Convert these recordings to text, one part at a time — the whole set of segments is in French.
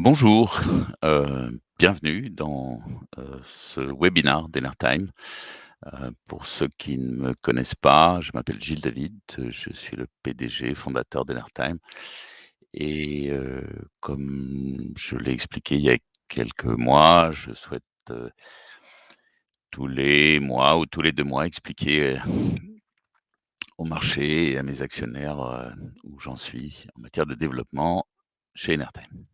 Bonjour, bienvenue dans, ce webinaire d'Enertime. Pour ceux qui ne me connaissent pas, je m'appelle Gilles David, je suis le PDG fondateur d'Enertime et comme je l'ai expliqué il y a quelques mois, je souhaite, tous les mois ou tous les 2 mois expliquer, au marché et à mes actionnaires, où j'en suis en matière de développement chez Enertime.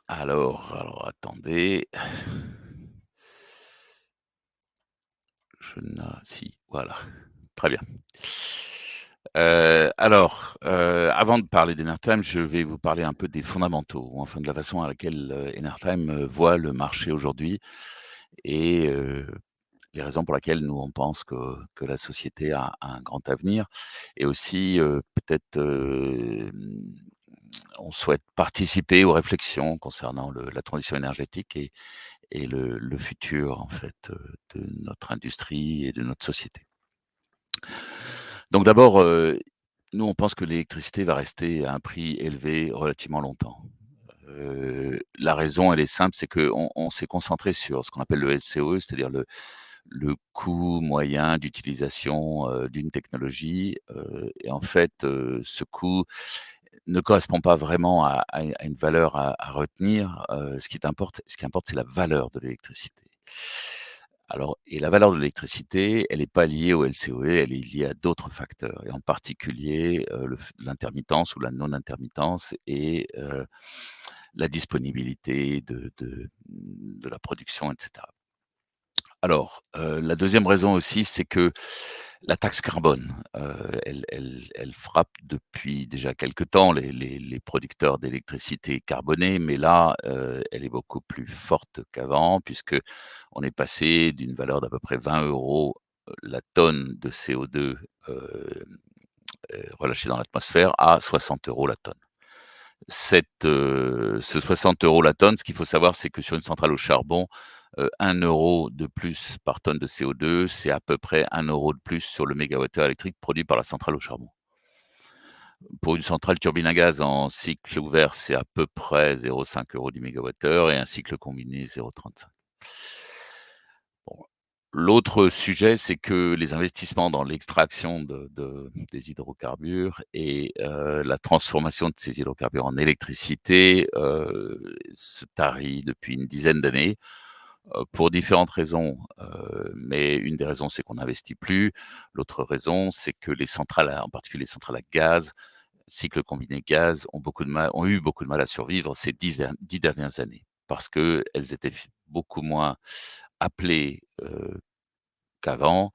Alors attendez. Je n'a si, voilà, très bien. Avant de parler d'Enertime, je vais vous parler un peu des fondamentaux, ou enfin de la façon à laquelle, Enertime, voit le marché aujourd'hui et les raisons pour lesquelles nous on pense que la société a un grand avenir et aussi, peut-être, on souhaite participer aux réflexions concernant la transition énergétique et le futur en fait, de notre industrie et de notre société. Donc d'abord, nous on pense que l'électricité va rester à un prix élevé relativement longtemps. La raison elle est simple, c'est qu'on s'est concentré sur ce qu'on appelle le LCOE, c'est-à-dire le coût moyen d'utilisation, d'une technologie, et en fait, ce coût ne correspond pas vraiment à une valeur à retenir. Ce qui importe, c'est la valeur de l'électricité. Alors et la valeur de l'électricité, elle n'est pas liée au LCOE, elle est liée à d'autres facteurs et en particulier, l'intermittence ou la non-intermittence et la disponibilité de la production et cetera. Alors, la deuxième raison aussi, c'est que la taxe carbone, elle frappe depuis déjà quelque temps les producteurs d'électricité carbonée, mais là, elle est beaucoup plus forte qu'avant puisque on est passé d'une valeur d'à peu près 20 € la tonne de CO2, relâchée dans l'atmosphère à 60 € la tonne. Ce 60 € la tonne, ce qu'il faut savoir, c'est que sur une centrale au charbon, 1 € de plus par tonne de CO2, c'est à peu près 1 € de plus sur le mégawattheure électrique produit par la centrale au charbon. Pour une centrale turbine à gaz en cycle ouvert, c'est à peu près 0,5 € du mégawattheure et un cycle combiné 0,35. Bon, l'autre sujet, c'est que les investissements dans l'extraction des hydrocarbures et la transformation de ces hydrocarbures en électricité, se tarient depuis une dizaine d'années, pour différentes raisons. Mais une des raisons, c'est qu'on n'investit plus. L'autre raison, c'est que les centrales en particulier les centrales à gaz, cycle combiné gaz, ont eu beaucoup de mal à survivre ces 10 dernières années parce qu'elles étaient beaucoup moins appelées, qu'avant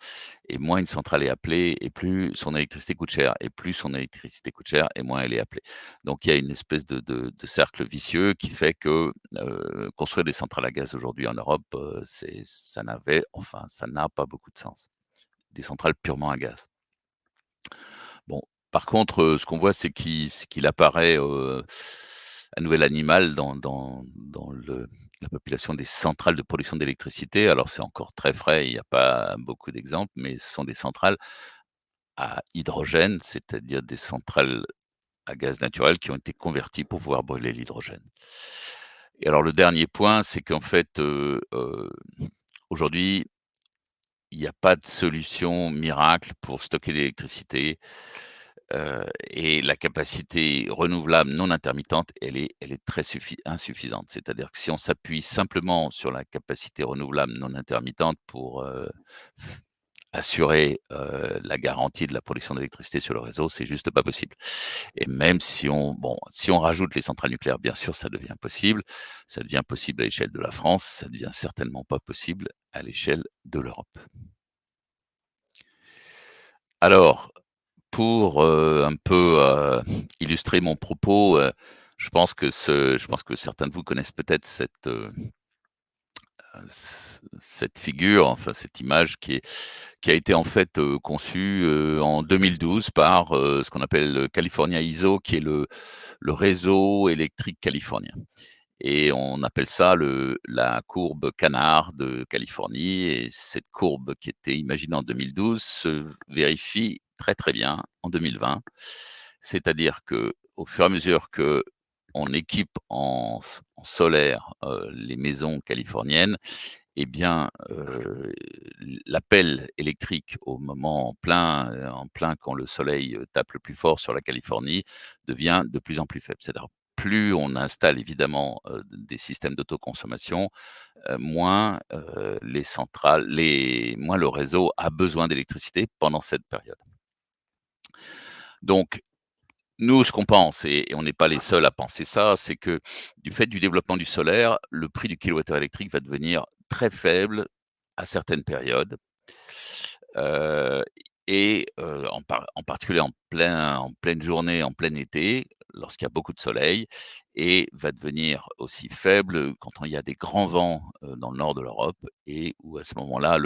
et moins une centrale est appelée et plus son électricité coûte cher et plus son électricité coûte cher et moins elle est appelée. Donc il y a une espèce de cercle vicieux qui fait que, construire des centrales à gaz aujourd'hui en Europe, ça n'a pas beaucoup de sens. Des centrales purement à gaz. Bon, par contre, ce qu'on voit, c'est qu'il apparaît, un nouvel animal dans la population des centrales de production d'électricité. Alors c'est encore très frais, il n'y a pas beaucoup d'exemples, mais ce sont des centrales à hydrogène, c'est-à-dire des centrales à gaz naturel qui ont été converties pour pouvoir brûler l'hydrogène. Et alors le dernier point, c'est qu'en fait, aujourd'hui, il n'y a pas de solution miracle pour stocker l'électricité. Et la capacité renouvelable non intermittente, elle est très insuffisante. C'est-à-dire que si on s'appuie simplement sur la capacité renouvelable non intermittente pour, f assurer, la garantie de la production d'électricité sur le réseau, c'est juste pas possible. Et même si on rajoute les centrales nucléaires, bien sûr, ça devient possible. Ça devient possible à l'échelle de la France, ça devient certainement pas possible à l'échelle de l'Europe. Alors, pour, un peu, illustrer mon propos, je pense que certains de vous connaissent peut-être cette figure, enfin cette image qui a été en fait, conçue, en 2012 par, ce qu'on appelle le California ISO, qui est le réseau électrique californien. Et on appelle ça la courbe canard de Californie et cette courbe qui était imaginée en 2012 se vérifie très, très bien en 2020. C'est-à-dire qu'au fur et à mesure qu'on équipe en solaire, les maisons californiennes, eh bien, l'appel électrique au moment en plein quand le soleil, tape le plus fort sur la Californie, devient de plus en plus faible. C'est-à-dire plus on installe évidemment, des systèmes d'autoconsommation, moins le réseau a besoin d'électricité pendant cette période. Donc nous, ce qu'on pense et on n'est pas les seuls à penser ça, c'est que du fait du développement du solaire, le prix du kilowattheure électrique va devenir très faible à certaines périodes, heu en particulier en pleine journée, en plein été, lorsqu'il y a beaucoup de soleil et va devenir aussi faible quand il y a des grands vents, dans le nord de l'Europe et où à ce moment-là,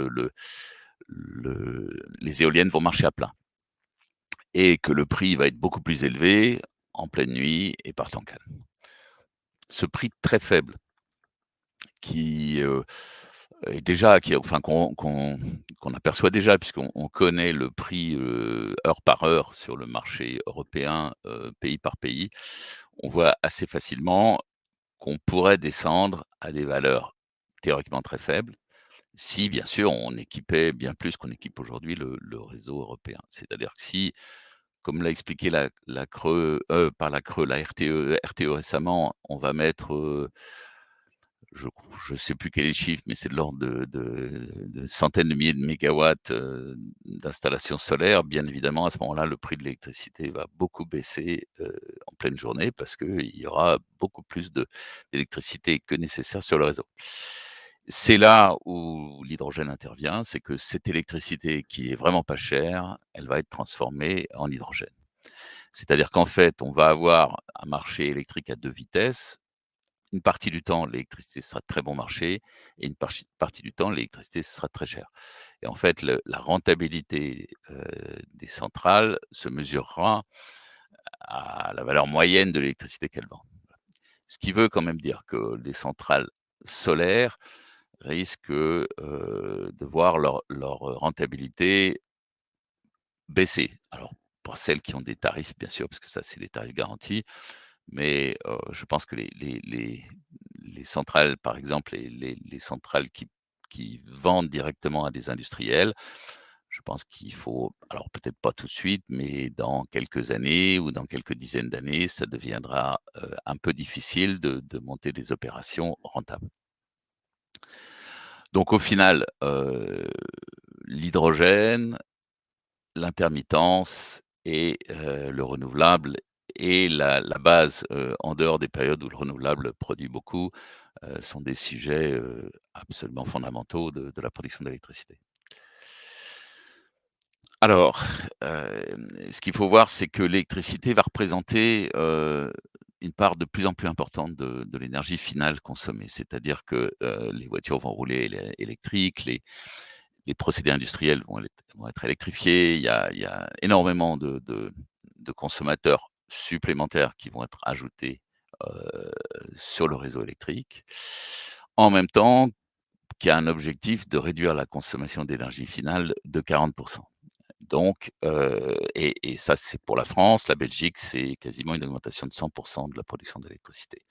les éoliennes vont marcher à plein et que le prix va être beaucoup plus élevé en pleine nuit et par temps calme. Ce prix très faible qui, est déjà qui enfin qu'on aperçoit déjà puisqu'on connaît le prix, heure par heure sur le marché européen, pays par pays. On voit assez facilement qu'on pourrait descendre à des valeurs théoriquement très faibles, si bien sûr on équipait bien plus qu'on équipe aujourd'hui le réseau européen. C'est-à-dire que si, comme l'a expliqué la CRE, pas la CRE, la RTE récemment, on va mettre, je je sais plus quel est le chiffre, mais c'est de l'ordre de centaines de milliers de mégawatts, d'installations solaires. Bien évidemment, à ce moment-là, le prix de l'électricité va beaucoup baisser, en pleine journée parce qu'il y aura beaucoup plus d'électricité que nécessaire sur le réseau. C'est là où l'hydrogène intervient, c'est que cette électricité qui est vraiment pas chère, elle va être transformée en hydrogène. C'est-à-dire qu'en fait, on va avoir un marché électrique à 2 vitesses. Une partie du temps, l'électricité sera de très bon marché et une partie du temps, l'électricité sera très chère. Et en fait, la rentabilité, des centrales se mesurera à la valeur moyenne de l'électricité qu'elles vendent. Ce qui veut quand même dire que les centrales solaires risquent, de voir leur rentabilité baisser. Alors, pas celles qui ont des tarifs, bien sûr, parce que ça, c'est des tarifs garantis, mais je pense que les centrales, par exemple, les centrales qui vendent directement à des industriels, je pense qu'il faut alors peut-être pas tout de suite, mais dans quelques années ou dans quelques dizaines d'années, ça deviendra, un peu difficile de monter des opérations rentables. Donc au final, l'hydrogène, l'intermittence et le renouvelable et la base, en dehors des périodes où le renouvelable produit beaucoup, sont des sujets, absolument fondamentaux de la production d'électricité. Alors, ce qu'il faut voir, c'est que l'électricité va représenter, une part de plus en plus importante de l'énergie finale consommée. C'est-à-dire que, les voitures vont rouler électriques, les procédés industriels vont être électrifiés. Il y a énormément de consommateurs supplémentaires qui vont être ajoutés, heu, sur le réseau électrique. En même temps, qu'il y a un objectif de réduire la consommation d'énergie finale de 40. Donc et ça, c'est pour la France. La Belgique, c'est quasiment une augmentation de 100 de la production d'électricité.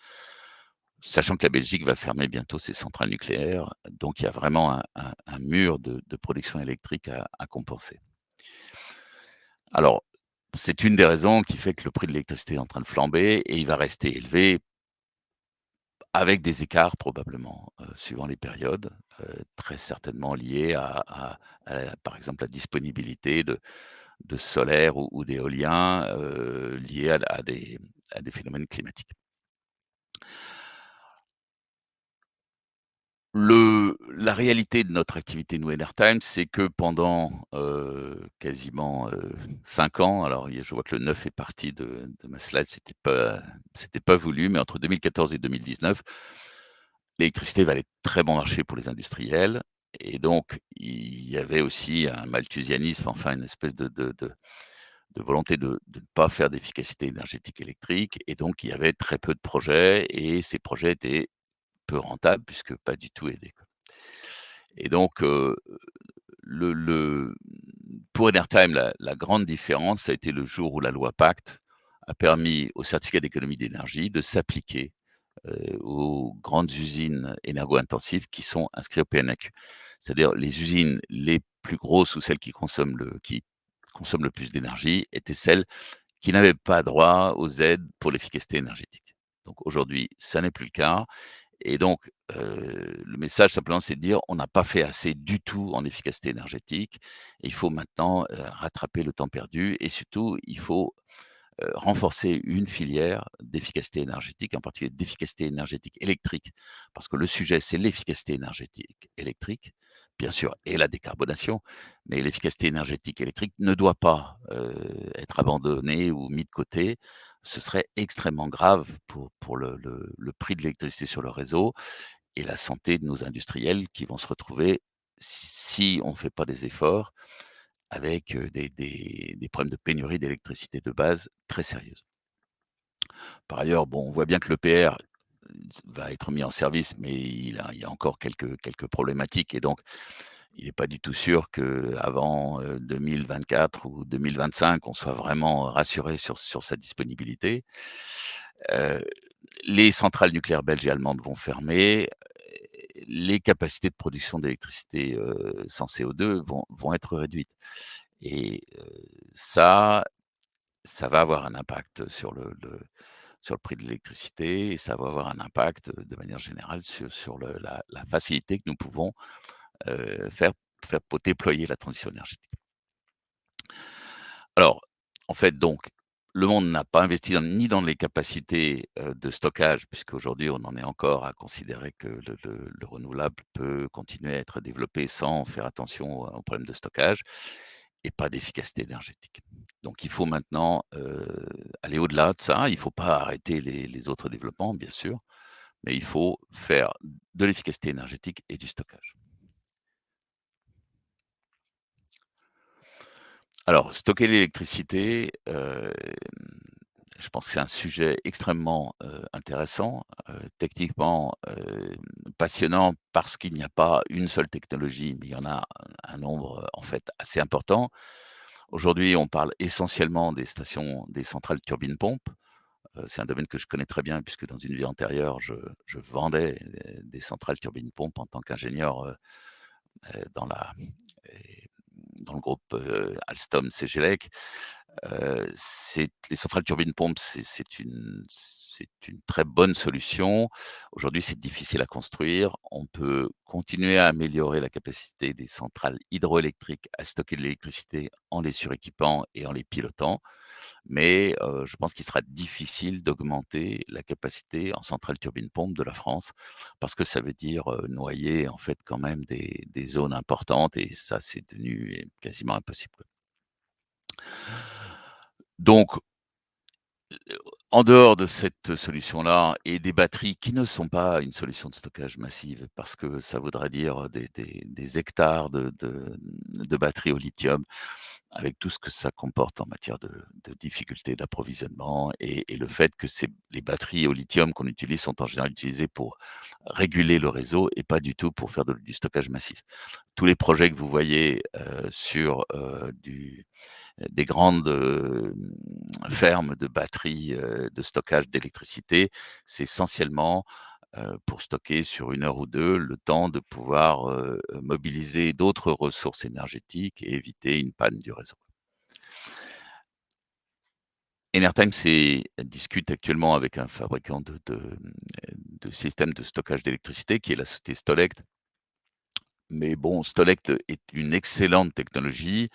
Sachant que la Belgique va fermer bientôt ses centrales nucléaires, donc il y a vraiment un mur de production électrique à compenser. Alors, c'est une des raisons qui fait que le prix de l'électricité est en train de flamber et il va rester élevé avec des écarts probablement, suivant les périodes, très certainement liés par exemple, la disponibilité de solaire ou d'éolien, liés à des phénomènes climatiques. La réalité de notre activité nous, Enertime, c'est que pendant, quasiment, 5 ans, alors je vois que le 9 est parti de ma slide, c'était pas voulu, mais entre 2014 et 2019, l'électricité valait très bon marché pour les industriels et donc il y avait aussi un malthusianisme, enfin une espèce de volonté de ne pas faire d'efficacité énergétique électrique et donc il y avait très peu de projets et ces projets étaient peu rentables puisque pas du tout aidés, quoi. Et donc pour Enertime, la grande différence, ça a été le jour où la loi Pacte a permis aux certificats d'économie d'énergie de s'appliquer, aux grandes usines énergo-intensives qui sont inscrites au PNAQ. C'est-à-dire les usines les plus grosses ou celles qui consomment le plus d'énergie étaient celles qui n'avaient pas droit aux aides pour l'efficacité énergétique. Donc aujourd'hui, ça n'est plus le cas et donc le message simplement, c'est de dire: «On n'a pas fait assez du tout en efficacité énergétique et il faut maintenant, rattraper le temps perdu et surtout il faut renforcer une filière d'efficacité énergétique, en particulier d'efficacité énergétique électrique, parce que le sujet, c'est l'efficacité énergétique électrique, bien sûr, et la décarbonation, mais l'efficacité énergétique électrique ne doit pas, être abandonnée ou mis de côté. Ce serait extrêmement grave pour le prix de l'électricité sur le réseau et la santé de nos industriels qui vont se retrouver, si on ne fait pas des efforts, avec, des problèmes de pénurie d'électricité de base très sérieuses. Par ailleurs, bon, on voit bien que l'EPR va être mis en service, mais il y a encore quelques problématiques et donc il n'est pas du tout sûr qu'avant, 2024 ou 2025, on soit vraiment rassuré sur sa disponibilité. Heu, les centrales nucléaires belges et allemandes vont fermer, les capacités de production d'électricité, sans CO2 vont être réduites et ça va avoir un impact sur le prix de l'électricité et ça va avoir un impact, de manière générale sur la facilité que nous pouvons, faire pour déployer la transition énergétique. Alors, en fait, donc, le monde n'a pas investi ni dans les capacités, de stockage, puisqu'aujourd'hui on en est encore à considérer que le renouvelable peut continuer à être développé sans faire attention aux problèmes de stockage et pas d'efficacité énergétique. Donc il faut maintenant, aller au-delà de ça. Il ne faut pas arrêter les autres développements, bien sûr, mais il faut faire de l'efficacité énergétique et du stockage. Alors, stocker l'électricité, je pense que c'est un sujet extrêmement, intéressant, techniquement, passionnant parce qu'il n'y a pas une seule technologie, mais il y en a un nombre, en fait, assez important. Aujourd'hui, on parle essentiellement des centrales turbines-pompes. C'est un domaine que je connais très bien puisque dans une vie antérieure, je vendais des centrales turbines-pompes en tant qu'ingénieur, dans la dans le groupe, Alstom-Cegelec. C'est les centrales turbines-pompes, c'est une très bonne solution. Aujourd'hui, c'est difficile à construire. On peut continuer à améliorer la capacité des centrales hydroélectriques à stocker de l'électricité en les suréquipant et en les pilotant. Mais, je pense qu'il sera difficile d'augmenter la capacité en centrales turbines-pompes de la France parce que ça veut dire, noyer en fait quand même des zones importantes et ça, c'est devenu quasiment impossible. Donc, en dehors de cette solution-là et des batteries qui ne sont pas une solution de stockage massive parce que ça voudrait dire des hectares de batteries au lithium avec tout ce que ça comporte en matière de difficultés d'approvisionnement et le fait que les batteries au lithium qu'on utilise sont en général utilisées pour réguler le réseau et pas du tout pour faire du stockage massif. Tous les projets que vous voyez, sur, des grandes, fermes de batteries, de stockage d'électricité, c'est essentiellement, pour stocker sur 1 heure ou 2 le temps de pouvoir, mobiliser d'autres ressources énergétiques et éviter une panne du réseau. Enertime discute actuellement avec un fabricant de systèmes de stockage d'électricité qui est la société Stolect. Mais bon, Stolect est une excellente technologie.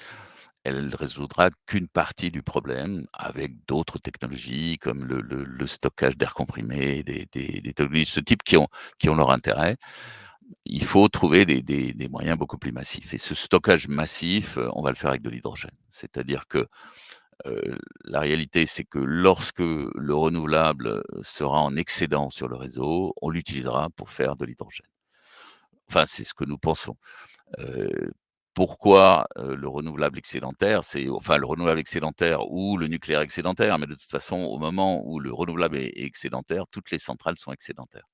Elle ne résoudra qu'une partie du problème avec d'autres technologies comme le stockage d'air comprimé, des technologies de ce type qui ont leur intérêt. Il faut trouver des moyens beaucoup plus massifs et ce stockage massif, on va le faire avec de l'hydrogène. C'est-à-dire que, la réalité, c'est que lorsque le renouvelable, sera en excédent sur le réseau, on l'utilisera pour faire de l'hydrogène. Enfin, c'est ce que nous pensons. Heu, pourquoi, le renouvelable excédentaire? C'est enfin le renouvelable excédentaire ou le nucléaire excédentaire, mais de toute façon, au moment où le renouvelable est excédentaire, toutes les centrales sont excédentaires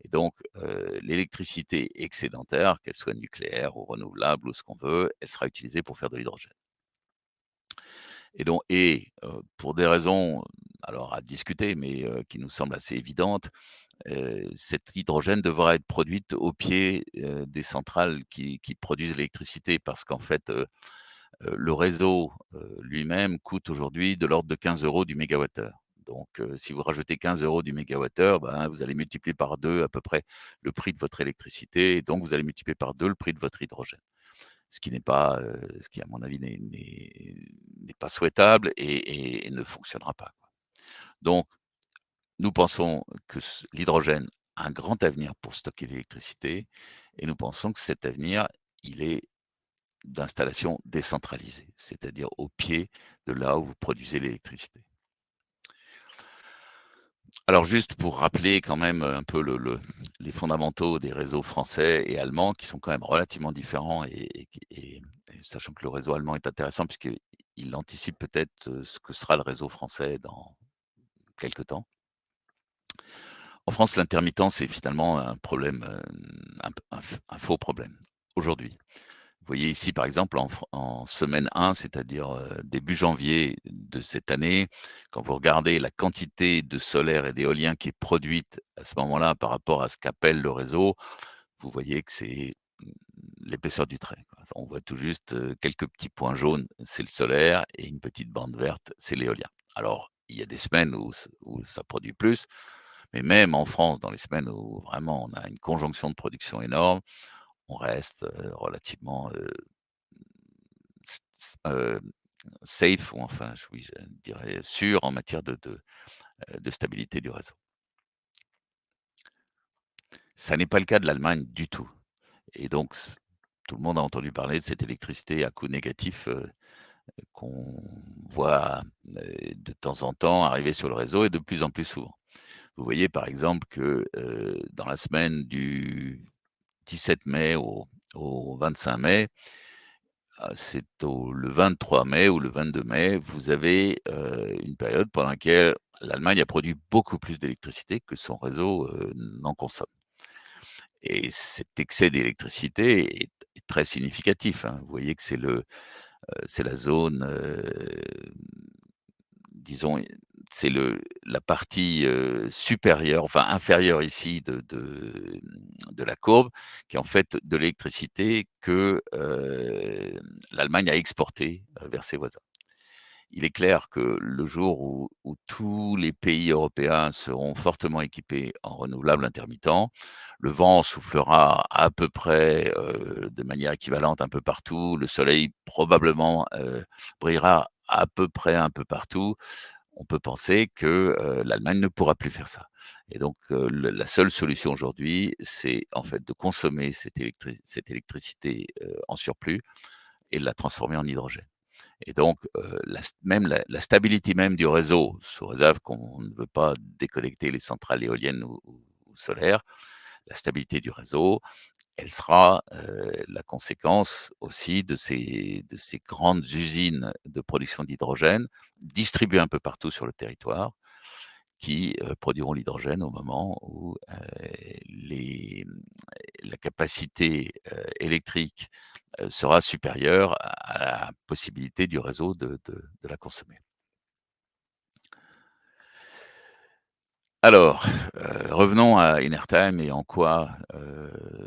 et donc l'électricité excédentaire, qu'elle soit nucléaire ou renouvelable ou ce qu'on veut, elle sera utilisée pour faire de l'hydrogène. Pour des raisons, alors à discuter, mais qui nous semblent assez évidentes, cet hydrogène devra être produite au pied, des centrales qui produisent l'électricité parce qu'en fait, le réseau, lui-même coûte aujourd'hui de l'ordre de 15 € du mégawattheure. Donc si vous rajoutez 15 € du mégawattheure, ben, vous allez multiplier par 2 à peu près le prix de votre électricité et donc vous allez multiplier par 2 le prix de votre hydrogène. Ce qui à mon avis n'est pas souhaitable et ne fonctionnera pas, quoi. Donc nous pensons que l'hydrogène a un grand avenir pour stocker l'électricité et nous pensons que cet avenir, il est d'installation décentralisée, c'est-à-dire au pied de là où vous produisez l'électricité. Alors juste pour rappeler quand même un peu les fondamentaux des réseaux français et allemands qui sont quand même relativement différents et sachant que le réseau allemand est intéressant puisqu'il anticipe peut-être, ce que sera le réseau français dans quelque temps. En France, l'intermittence est finalement un problème, un faux problème, aujourd'hui. Vous voyez ici, par exemple, en semaine 1, c'est-à-dire, début janvier de cette année, quand vous regardez la quantité de solaire et d'éolien qui est produite à ce moment-là par rapport à ce qu'appelle le réseau, vous voyez que c'est, l'épaisseur du trait, quoi. On voit tout juste, quelques petits points jaunes, c'est le solaire et une petite bande verte, c'est l'éolien. Alors, il y a des semaines où ça produit plus, mais même en France, dans les semaines où vraiment on a une conjonction de production énorme, on reste, relativement, s s safe ou enfin, oui, je dirais sûr en matière de stabilité du réseau. Ça n'est pas le cas de l'Allemagne du tout et donc tout le monde a entendu parler de cette électricité à coût négatif, qu'on voit, de temps en temps arriver sur le réseau et de plus en plus souvent. Vous voyez par exemple que, dans la semaine du 17 mai au 25 mai, c'est le 23 mai ou le 22 mai, vous avez, une période pendant laquelle l'Allemagne a produit beaucoup plus d'électricité que son réseau, n'en consomme et cet excès d'électricité est très significatif, hein. Vous voyez que c'est la zone, disons, c'est la partie, supérieure, enfin inférieure ici de la courbe, qui est en fait de l'électricité que, l'Allemagne a exportée, vers ses voisins. Il est clair que le jour où tous les pays européens seront fortement équipés en renouvelables intermittents, le vent soufflera à peu près, de manière équivalente un peu partout, le soleil probablement, brillera à peu près un peu partout. On peut penser que, l'Allemagne ne pourra plus faire ça et donc la seule solution aujourd'hui, c'est en fait de consommer cette électricité, en surplus et de la transformer en hydrogène. Et donc, la stabilité même du réseau, sous réserve qu'on ne veut pas déconnecter les centrales éoliennes ou solaires, la stabilité du réseau, elle sera, la conséquence aussi de ces grandes usines de production d'hydrogène, distribuées un peu partout sur le territoire, qui, produiront l'hydrogène au moment où, la capacité, électrique, sera supérieure à la possibilité du réseau de la consommer. Alors, revenons à Enertime et en quoi,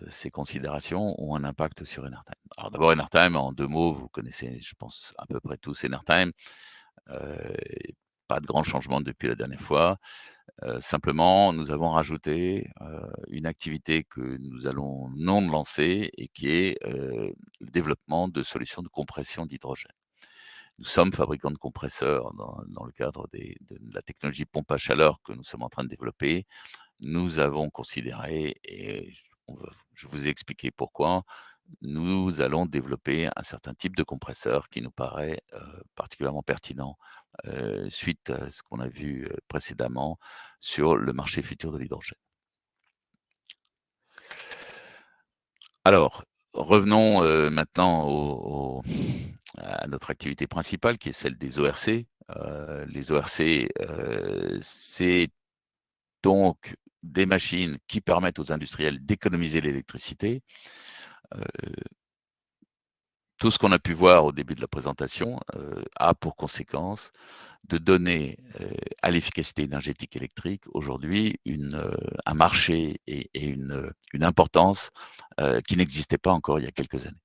ces considérations ont un impact sur Enertime. Alors d'abord Enertime, en 2 mots, vous connaissez, je pense, à peu près tous Enertime. Heu, Pas de grands changements depuis la dernière fois. Simplement, nous avons rajouté, une activité que nous allons non lancer et qui est, le développement de solutions de compression d'hydrogène. Nous sommes fabricants de compresseurs dans le cadre de la technologie pompe à chaleur que nous sommes en train de développer. Nous avons considéré et je vous ai expliqué pourquoi, nous allons développer un certain type de compresseur qui nous paraît, particulièrement pertinent, suite à ce qu'on a vu, précédemment sur le marché futur de l'hydrogène. Alors, revenons, maintenant à notre activité principale qui est celle des ORC. Les ORC, c'est donc des machines qui permettent aux industriels d'économiser l'électricité. Heu, Tout ce qu'on a pu voir au début de la présentation, a pour conséquence de donner, à l'efficacité énergétique électrique aujourd'hui un marché et une importance, qui n'existait pas encore il y a quelques années.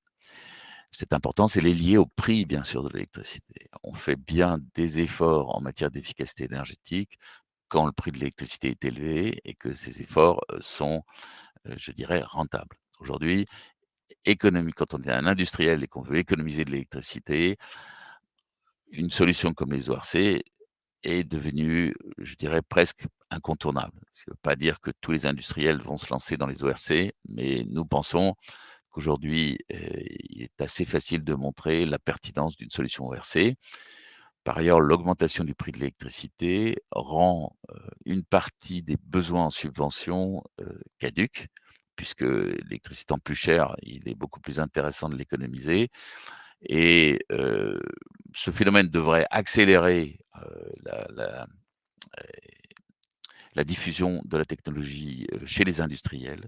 Cette importance, elle est liée au prix, bien sûr, de l'électricité. On fait bien des efforts en matière d'efficacité énergétique quand le prix de l'électricité est élevé et que ces efforts, sont, je dirais, rentables. Aujourd'hui, quand on est un industriel et qu'on veut économiser de l'électricité, une solution comme les ORC est devenue, je dirais, presque incontournable. Ça ne veut pas dire que tous les industriels vont se lancer dans les ORC, mais nous pensons qu'aujourd'hui, il est assez facile de montrer la pertinence d'une solution ORC. Par ailleurs, l'augmentation du prix de l'électricité rend, une partie des besoins en subvention, caducs, puisque l'électricité en plus chère, il est beaucoup plus intéressant de l'économiser et ce phénomène devrait accélérer, la diffusion de la technologie, chez les industriels,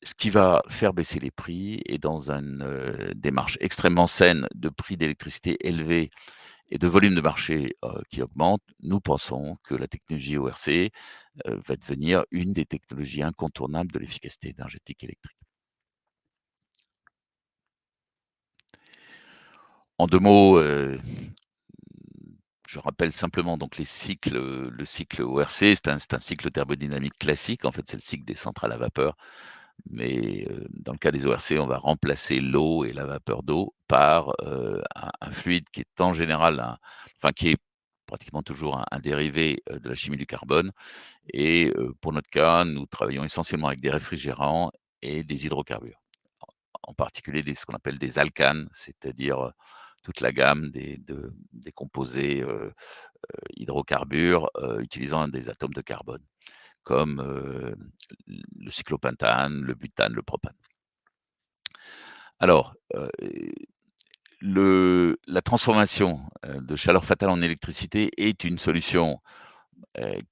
ce qui va faire baisser les prix et dans une, démarche extrêmement saine de prix d'électricité élevés et de volume de marché, qui augmente, nous pensons que la technologie ORC, va devenir une des technologies incontournables de l'efficacité énergétique électrique. En 2 mots, je rappelle simplement donc le cycle ORC, c'est un cycle thermodynamique classique. En fait, c'est le cycle des centrales à vapeur. Mais, dans le cas des ORC, on va remplacer l'eau et la vapeur d'eau par, un fluide qui est en général qui est pratiquement toujours un dérivé, de la chimie du carbone et pour notre cas, nous travaillons essentiellement avec des réfrigérants et des hydrocarbures. En particulier ce qu'on appelle des alcanes, c'est-à-dire, toute la gamme des composés, hydrocarbures, utilisant des atomes de carbone comme, le cyclopentane, le butane, le propane. Alors, la transformation, de chaleur fatale en électricité est une solution,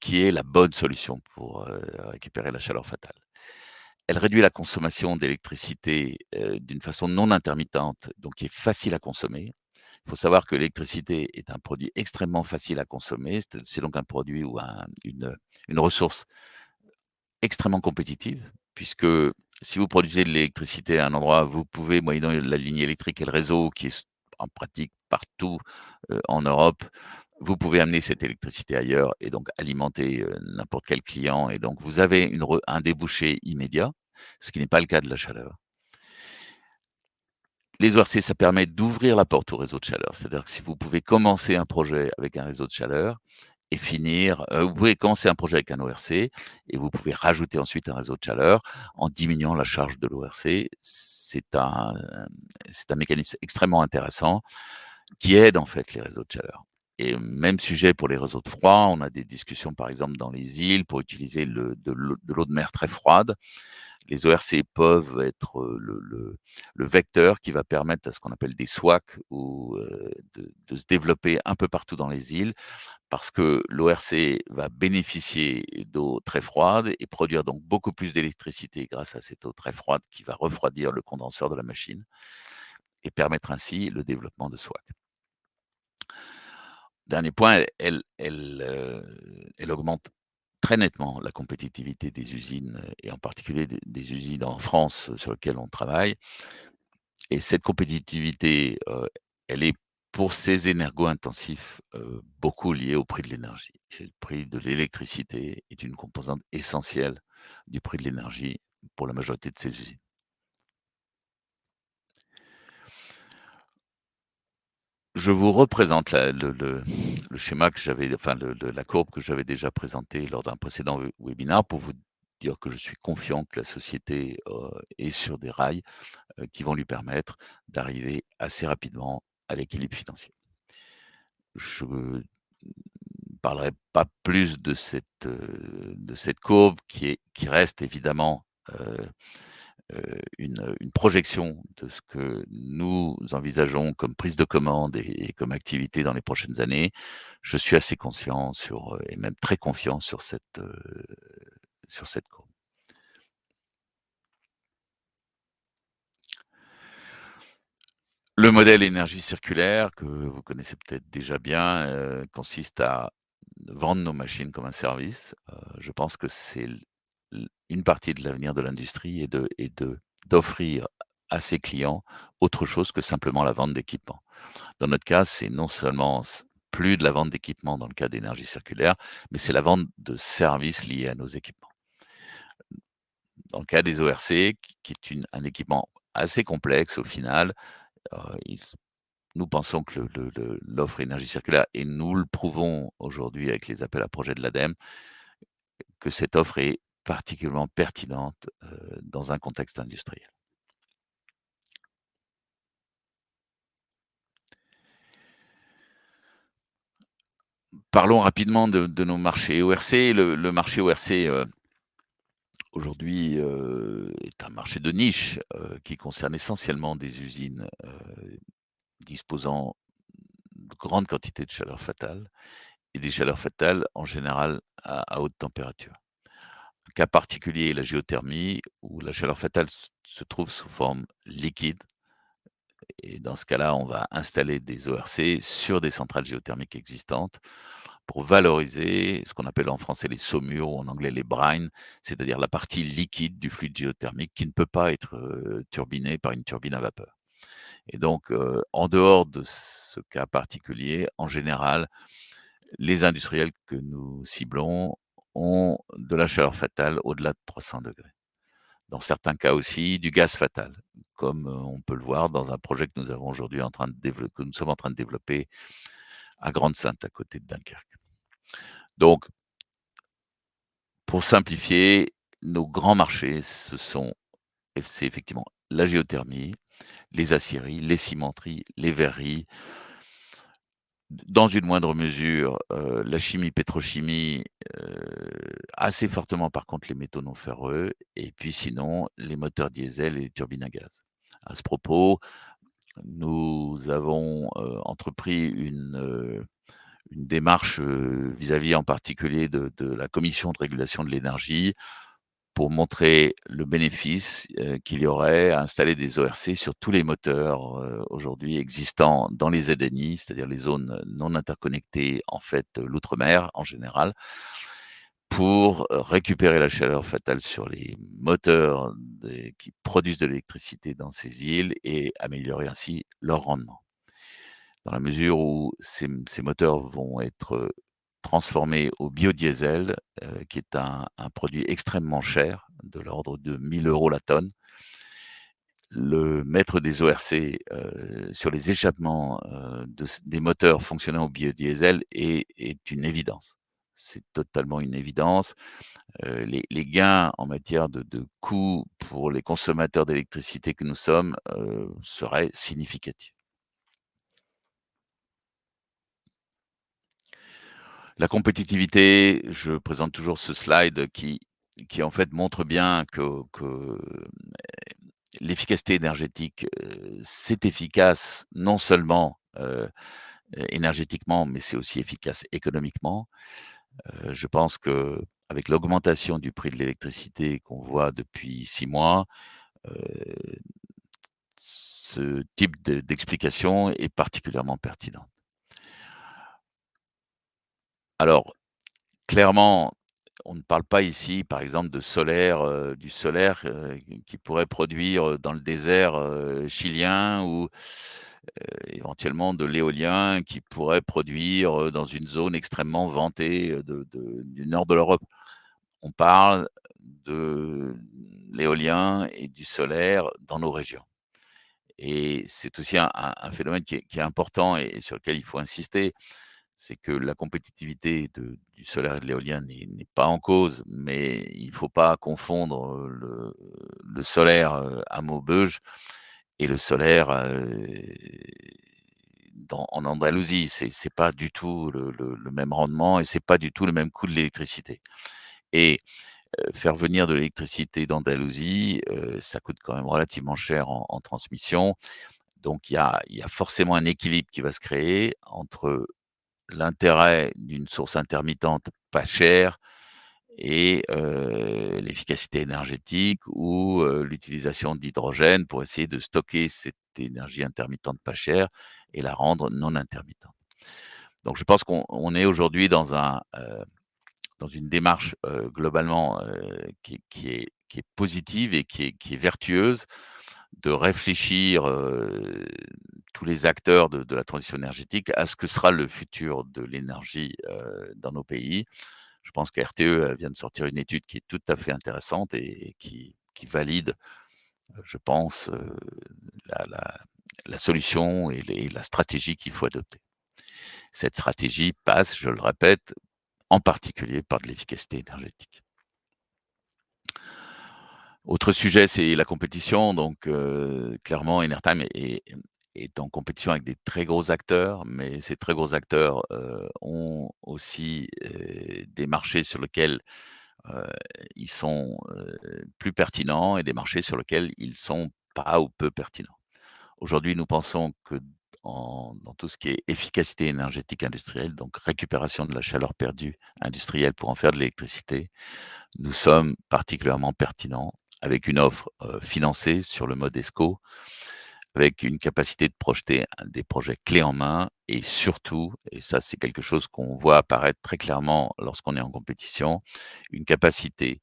qui est la bonne solution pour, récupérer la chaleur fatale. Elle réduit la consommation d'électricité, d'une façon non intermittente, donc qui est facile à consommer. Il faut savoir que l'électricité est un produit extrêmement facile à consommer. C'est donc un produit ou une ressource extrêmement compétitive, puisque si vous produisez de l'électricité à un endroit, vous pouvez, moyennant la ligne électrique et le réseau qui est en pratique partout, en Europe, vous pouvez amener cette électricité ailleurs et donc alimenter, n'importe quel client et donc vous avez un débouché immédiat, ce qui n'est pas le cas de la chaleur. Les ORC, ça permet d'ouvrir la porte au réseau de chaleur. C'est-à-dire que si vous pouvez commencer un projet avec un réseau de chaleur et finir, vous pouvez commencer un projet avec un ORC et vous pouvez rajouter ensuite un réseau de chaleur en diminuant la charge de l'ORC. C'est un mécanisme extrêmement intéressant qui aide en fait les réseaux de chaleur. Et même sujet pour les réseaux de froid, on a des discussions par exemple dans les îles pour utiliser de l'eau de mer très froide. Les ORC peuvent être, le vecteur qui va permettre à ce qu'on appelle des SWAC ou, de se développer un peu partout dans les îles parce que l'ORC va bénéficier d'eau très froide et produire donc beaucoup plus d'électricité grâce à cette eau très froide qui va refroidir le condenseur de la machine et permettre ainsi le développement de SWAC. Dernier point, elle augmente très nettement la compétitivité des usines, et en particulier des usines en France, sur lesquelles on travaille et cette compétitivité, elle est pour ces énergo-intensifs, beaucoup liée au prix de l'énergie et le prix de l'électricité est une composante essentielle du prix de l'énergie pour la majorité de ces usines. Je vous représente le schéma que j'avais enfin la courbe que j'avais déjà présentée lors d'un précédent webinaire pour vous dire que je suis confiant que la société, est sur des rails, qui vont lui permettre d'arriver assez rapidement à l'équilibre financier. Je ne parlerai pas plus de cette courbe qui reste évidemment, une projection de ce que nous envisageons comme prise de commande et comme activité dans les prochaines années. Je suis assez conscient et même très confiant sur cette courbe. Le modèle énergie circulaire que vous connaissez peut-être déjà bien, consiste à vendre nos machines comme un service. Je pense que c'est une partie de l'avenir de l'industrie et d'offrir à ses clients autre chose que simplement la vente d'équipements. Dans notre cas, c'est non seulement plus de la vente d'équipements dans le cas d'énergie circulaire, mais c'est la vente de services liés à nos équipements. Dans le cas des ORC, qui est un équipement assez complexe au final, heu, il nous pensons que l'offre énergie circulaire, et nous le prouvons aujourd'hui avec les appels à projets de l'ADEME, que cette offre est particulièrement pertinente, dans un contexte industriel. Parlons rapidement de nos marchés ORC. Le marché ORC, aujourd'hui, est un marché de niche, qui concerne essentiellement des usines, disposant de grandes quantités de chaleur fatale, et des chaleurs fatales en général à haute température. Cas particulier, la géothermie, où la chaleur fatale se trouve sous forme liquide, et dans ce cas-là, on va installer des ORC sur des centrales géothermiques existantes pour valoriser ce qu'on appelle en français les saumures ou en anglais les brines, c'est-à-dire la partie liquide du fluide géothermique qui ne peut pas être, turbinée par une turbine à vapeur. Et donc, en dehors de ce cas particulier, en général, les industriels que nous ciblons ont de la chaleur fatale au-delà de 300°. Dans certains cas aussi, du gaz fatal, comme, on peut le voir dans un projet que nous avons aujourd'hui en train de développer, que nous sommes en train de développer à Grande-Synthe, à côté de Dunkerque. Donc, pour simplifier, nos grands marchés, c'est effectivement la géothermie, les aciéries, les cimenteries, les verreries, dans une moindre mesure, la chimie, pétrochimie, assez fortement par contre les métaux non ferreux, et puis sinon les moteurs diesel et les turbines à gaz. À ce propos, nous avons, entrepris une démarche, vis-à-vis en particulier de la Commission de régulation de l'énergie, pour montrer le bénéfice, qu'il y aurait à installer des ORC sur tous les moteurs, aujourd'hui existants dans les ZNI, c'est-à-dire les zones non interconnectées, en fait, l'outre-mer en général, pour, récupérer la chaleur fatale sur les moteurs qui produisent de l'électricité dans ces îles et améliorer ainsi leur rendement. Dans la mesure où ces moteurs vont être, transformés au biodiesel, qui est un produit extrêmement cher, de l'ordre de 1 000 € la tonne. Le mettre des ORC, sur les échappements, des moteurs fonctionnant au biodiesel est une évidence. C'est totalement une évidence. Les gains en matière de coûts pour les consommateurs d'électricité que nous sommes, seraient significatifs. La compétitivité, je présente toujours ce slide qui en fait montre bien que l'efficacité énergétique, c'est efficace non seulement, énergétiquement, mais c'est aussi efficace économiquement. Je pense qu'avec l'augmentation du prix de l'électricité qu'on voit depuis 6 mois, heu, ce type d'explication est particulièrement pertinent. Alors, clairement, on ne parle pas ici, par exemple, de solaire, du solaire, qui pourrait produire, dans le désert, chilien, ou éventuellement de l'éolien qui pourrait produire, dans une zone extrêmement ventée, du nord de l'Europe. On parle de l'éolien et du solaire dans nos régions, et c'est aussi un phénomène qui est important et sur lequel il faut insister. C'est que la compétitivité du solaire et de l'éolien n'est pas en cause, mais il ne faut pas confondre, le solaire, à Maubeuge, et le solaire, en Andalousie. C'est pas du tout le même rendement, et c'est pas du tout le même coût de l'électricité, et faire venir de l'électricité d'Andalousie, ça coûte quand même relativement cher en transmission. Donc il y a forcément un équilibre qui va se créer entre l'intérêt d'une source intermittente pas chère et l'efficacité énergétique ou l'utilisation d'hydrogène pour essayer de stocker cette énergie intermittente pas chère et la rendre non intermittente. Donc je pense qu'on est aujourd'hui dans une démarche, globalement, qui est positive et qui est vertueuse de réfléchir, tous les acteurs de la transition énergétique à ce que sera le futur de l'énergie, dans nos pays. Je pense que RTE, vient de sortir une étude qui est tout à fait intéressante et qui valide, je pense, la la la solution et la stratégie qu'il faut adopter. Cette stratégie passe, je le répète, en particulier par de l'efficacité énergétique. Autre sujet, c'est la compétition. Donc, clairement, Enertime est en compétition avec des très gros acteurs, mais ces très gros acteurs, ont aussi, des marchés sur lesquels, heu, ils sont, plus pertinents et des marchés sur lesquels ils sont pas ou peu pertinents. Aujourd'hui, nous pensons que dans tout ce qui est efficacité énergétique industrielle, donc récupération de la chaleur perdue industrielle pour en faire de l'électricité, nous sommes particulièrement pertinents avec une offre, financée sur le mode ESCO, avec une capacité de projeter des projets clés en main et surtout, et ça c'est quelque chose qu'on voit apparaître très clairement lorsqu'on est en compétition, une capacité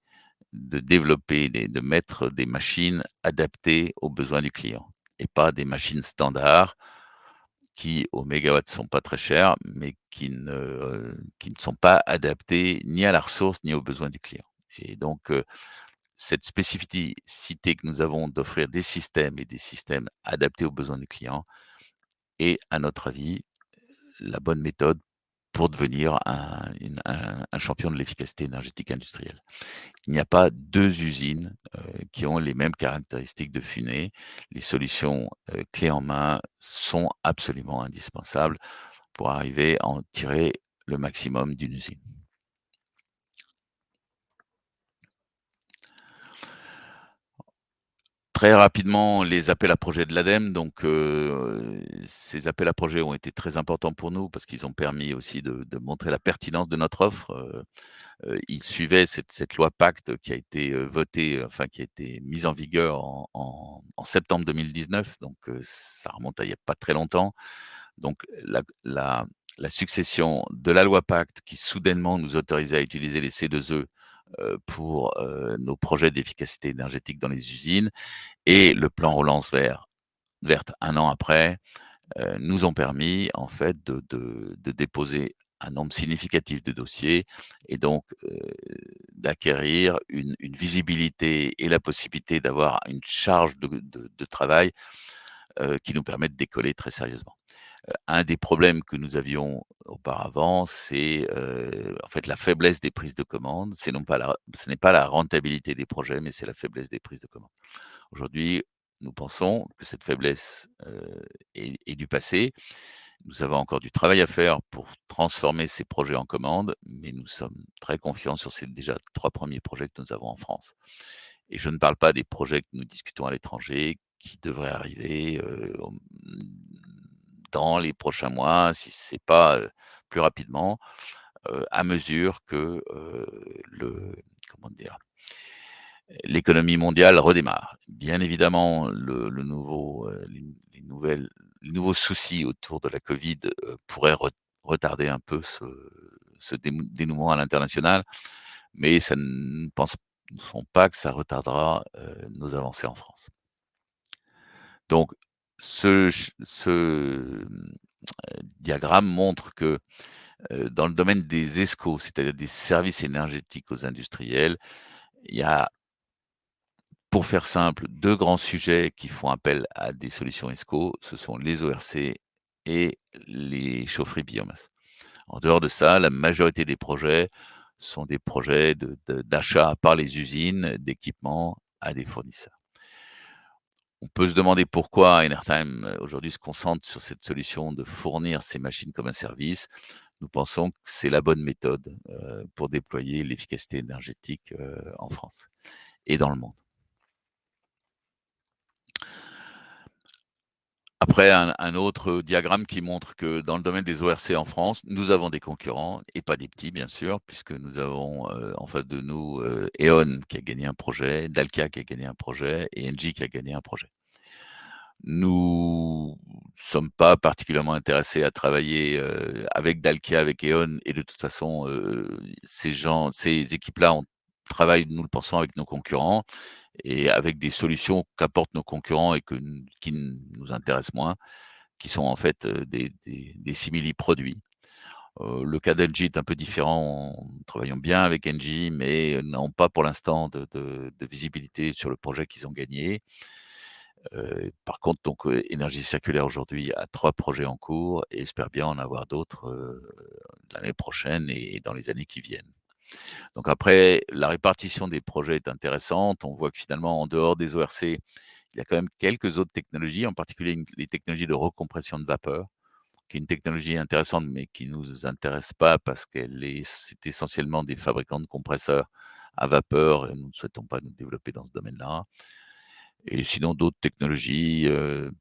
de mettre des machines adaptées aux besoins du client et pas des machines standards qui, au mégawatts, sont pas très chères, mais qui ne sont pas adaptées ni à la ressource ni aux besoins du client. Et donc, cette spécificité que nous avons d'offrir des systèmes adaptés aux besoins du client est, à notre avis, la bonne méthode pour devenir un champion de l'efficacité énergétique industrielle. Il n'y a pas 2 usines, qui ont les mêmes caractéristiques de fumée. Les solutions, clés en main sont absolument indispensables pour arriver à en tirer le maximum d'une usine. Très rapidement, les appels à projets de l'ADEME, donc ces appels à projets ont été très importants pour nous parce qu'ils ont permis aussi de montrer la pertinence de notre offre. Ils suivaient cette loi Pacte qui a été, votée, enfin qui a été mise en vigueur en septembre 2019, donc ça remonte à il y a pas très longtemps. Donc la succession de la loi Pacte qui soudainement nous autorisait à utiliser les C2E, pour, nos projets d'efficacité énergétique dans les usines et le plan relance verte un an après, nous ont permis en fait de déposer un nombre significatif de dossiers et donc, d'acquérir une visibilité et la possibilité d'avoir une charge de travail, qui nous permet de décoller très sérieusement. Un des problèmes que nous avions auparavant, c'est, en fait, la faiblesse des prises de commandes. Ce n'est pas la rentabilité des projets, mais c'est la faiblesse des prises de commandes. Aujourd'hui, nous pensons que cette faiblesse, est du passé. Nous avons encore du travail à faire pour transformer ces projets en commandes, mais nous sommes très confiants sur ces déjà 3 premiers projets que nous avons en France. Et je ne parle pas des projets que nous discutons à l'étranger, qui devraient arriver, dans les prochains mois, si c'est pas, plus rapidement, à mesure que, le comment dire? L'économie mondiale redémarre. Bien évidemment, le nouveau, les nouveaux soucis autour de la Covid, pourraient retarder un peu ce dénouement à l'international, mais ça ne pensons pas que ça retardera, nos avancées en France. Donc diagramme montre que, dans le domaine des ESCO, c'est-à-dire des services énergétiques aux industriels, il y a, pour faire simple, 2 grands sujets qui font appel à des solutions ESCO, ce sont les ORC et les chaufferies biomasse. En dehors de ça, la majorité des projets sont des projets d'achat par les usines d'équipements à des fournisseurs. On peut se demander pourquoi Enertime, aujourd'hui se concentre sur cette solution de fournir ces machines comme un service. Nous pensons que c'est la bonne méthode, pour déployer l'efficacité énergétique, en France et dans le monde. Après un autre diagramme qui montre que dans le domaine des ORC en France, nous avons des concurrents et pas des petits bien sûr, puisque nous avons, en face de nous, E.ON qui a gagné un projet, Dalkia qui a gagné un projet et Engie qui a gagné un projet. Nous sommes pas particulièrement intéressés à travailler, avec Dalkia, avec E.ON et de toute façon, ces équipes-là, on travaille, nous le pensons, avec nos concurrents et avec des solutions qu'apportent nos concurrents et qui nous intéressent moins, qui sont en fait, des simili-produits. Le cas d'Engie est un peu différent. Nous travaillons bien avec Engie, mais n'ont pas pour l'instant de visibilité sur le projet qu'ils ont gagné. Par contre, donc, Énergie Circulaire aujourd'hui a 3 projets en cours et espère bien en avoir d'autres, l'année prochaine et dans les années qui viennent. Donc après, la répartition des projets est intéressante. On voit que finalement, en dehors des ORC, il y a quand même quelques autres technologies, en particulier les technologies de recompression de vapeur, qui est une technologie intéressante, mais qui nous intéresse pas parce c'est essentiellement des fabricants de compresseurs à vapeur et nous ne souhaitons pas nous développer dans ce domaine-là. Et sinon d'autres technologies,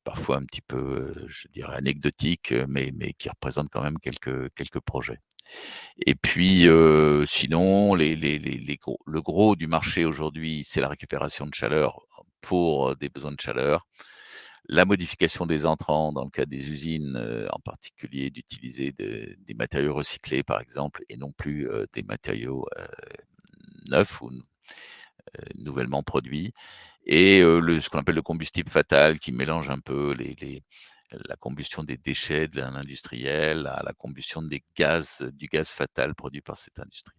parfois un petit peu, je dirais anecdotiques, mais qui représentent quand même quelques projets. Et puis, sinon les gros le gros du marché aujourd'hui, c'est la récupération de chaleur pour, des besoins de chaleur. La modification des entrants dans le cas des usines, en particulier d'utiliser des matériaux recyclés par exemple et non plus, des matériaux, neufs ou nouvellement produits et ce qu'on appelle le combustible fatal qui mélange un peu la combustion des déchets de l'industriel à la combustion du gaz fatal produit par cette industrie.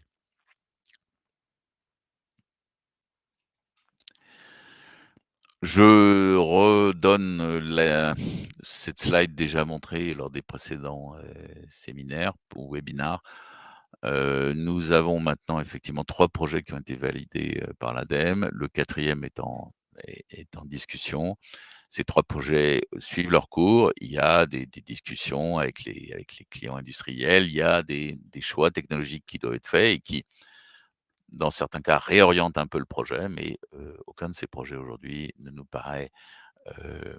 Je redonne, cette slide déjà montrée lors des précédents, séminaires ou webinars. Nous avons maintenant effectivement 3 projets qui ont été validés, par l'ADEME. Le quatrième est en discussion. Ces 3 projets suivent leur cours. Il y a des discussions avec les clients industriels. Il y a des choix technologiques qui doivent être faits et qui, dans certains cas, réorientent un peu le projet, mais aucun de ces projets aujourd'hui ne nous paraît, hem,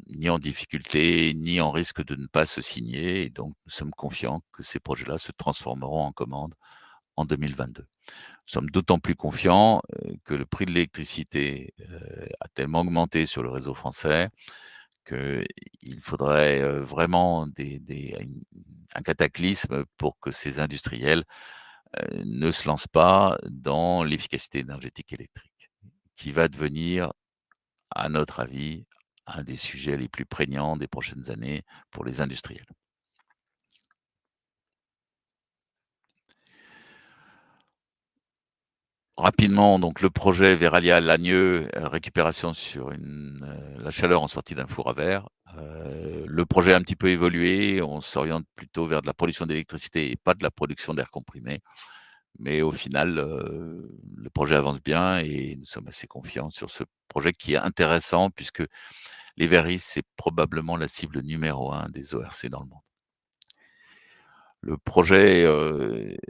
ni en difficulté, ni en risque de ne pas se signer et donc nous sommes confiants que ces projets-là se transformeront en commandes en 2022. Nous sommes d'autant plus confiants, que le prix de l'électricité, a tellement augmenté sur le réseau français qu'il faudrait, vraiment un cataclysme pour que ces industriels, ne se lancent pas dans l'efficacité énergétique électrique, qui va devenir, à notre avis, un des sujets les plus prégnants des prochaines années pour les industriels. Rapidement, donc le projet Verallia-Lagneux, récupération sur la chaleur en sortie d'un four à verre. Le projet a un petit peu évolué, on s'oriente plutôt vers de la production d'électricité et pas de la production d'air comprimé. Mais au final, le projet avance bien et nous sommes assez confiants sur ce projet qui est intéressant puisque les verreries, c'est probablement la cible numéro un des ORC dans le monde. Le projet,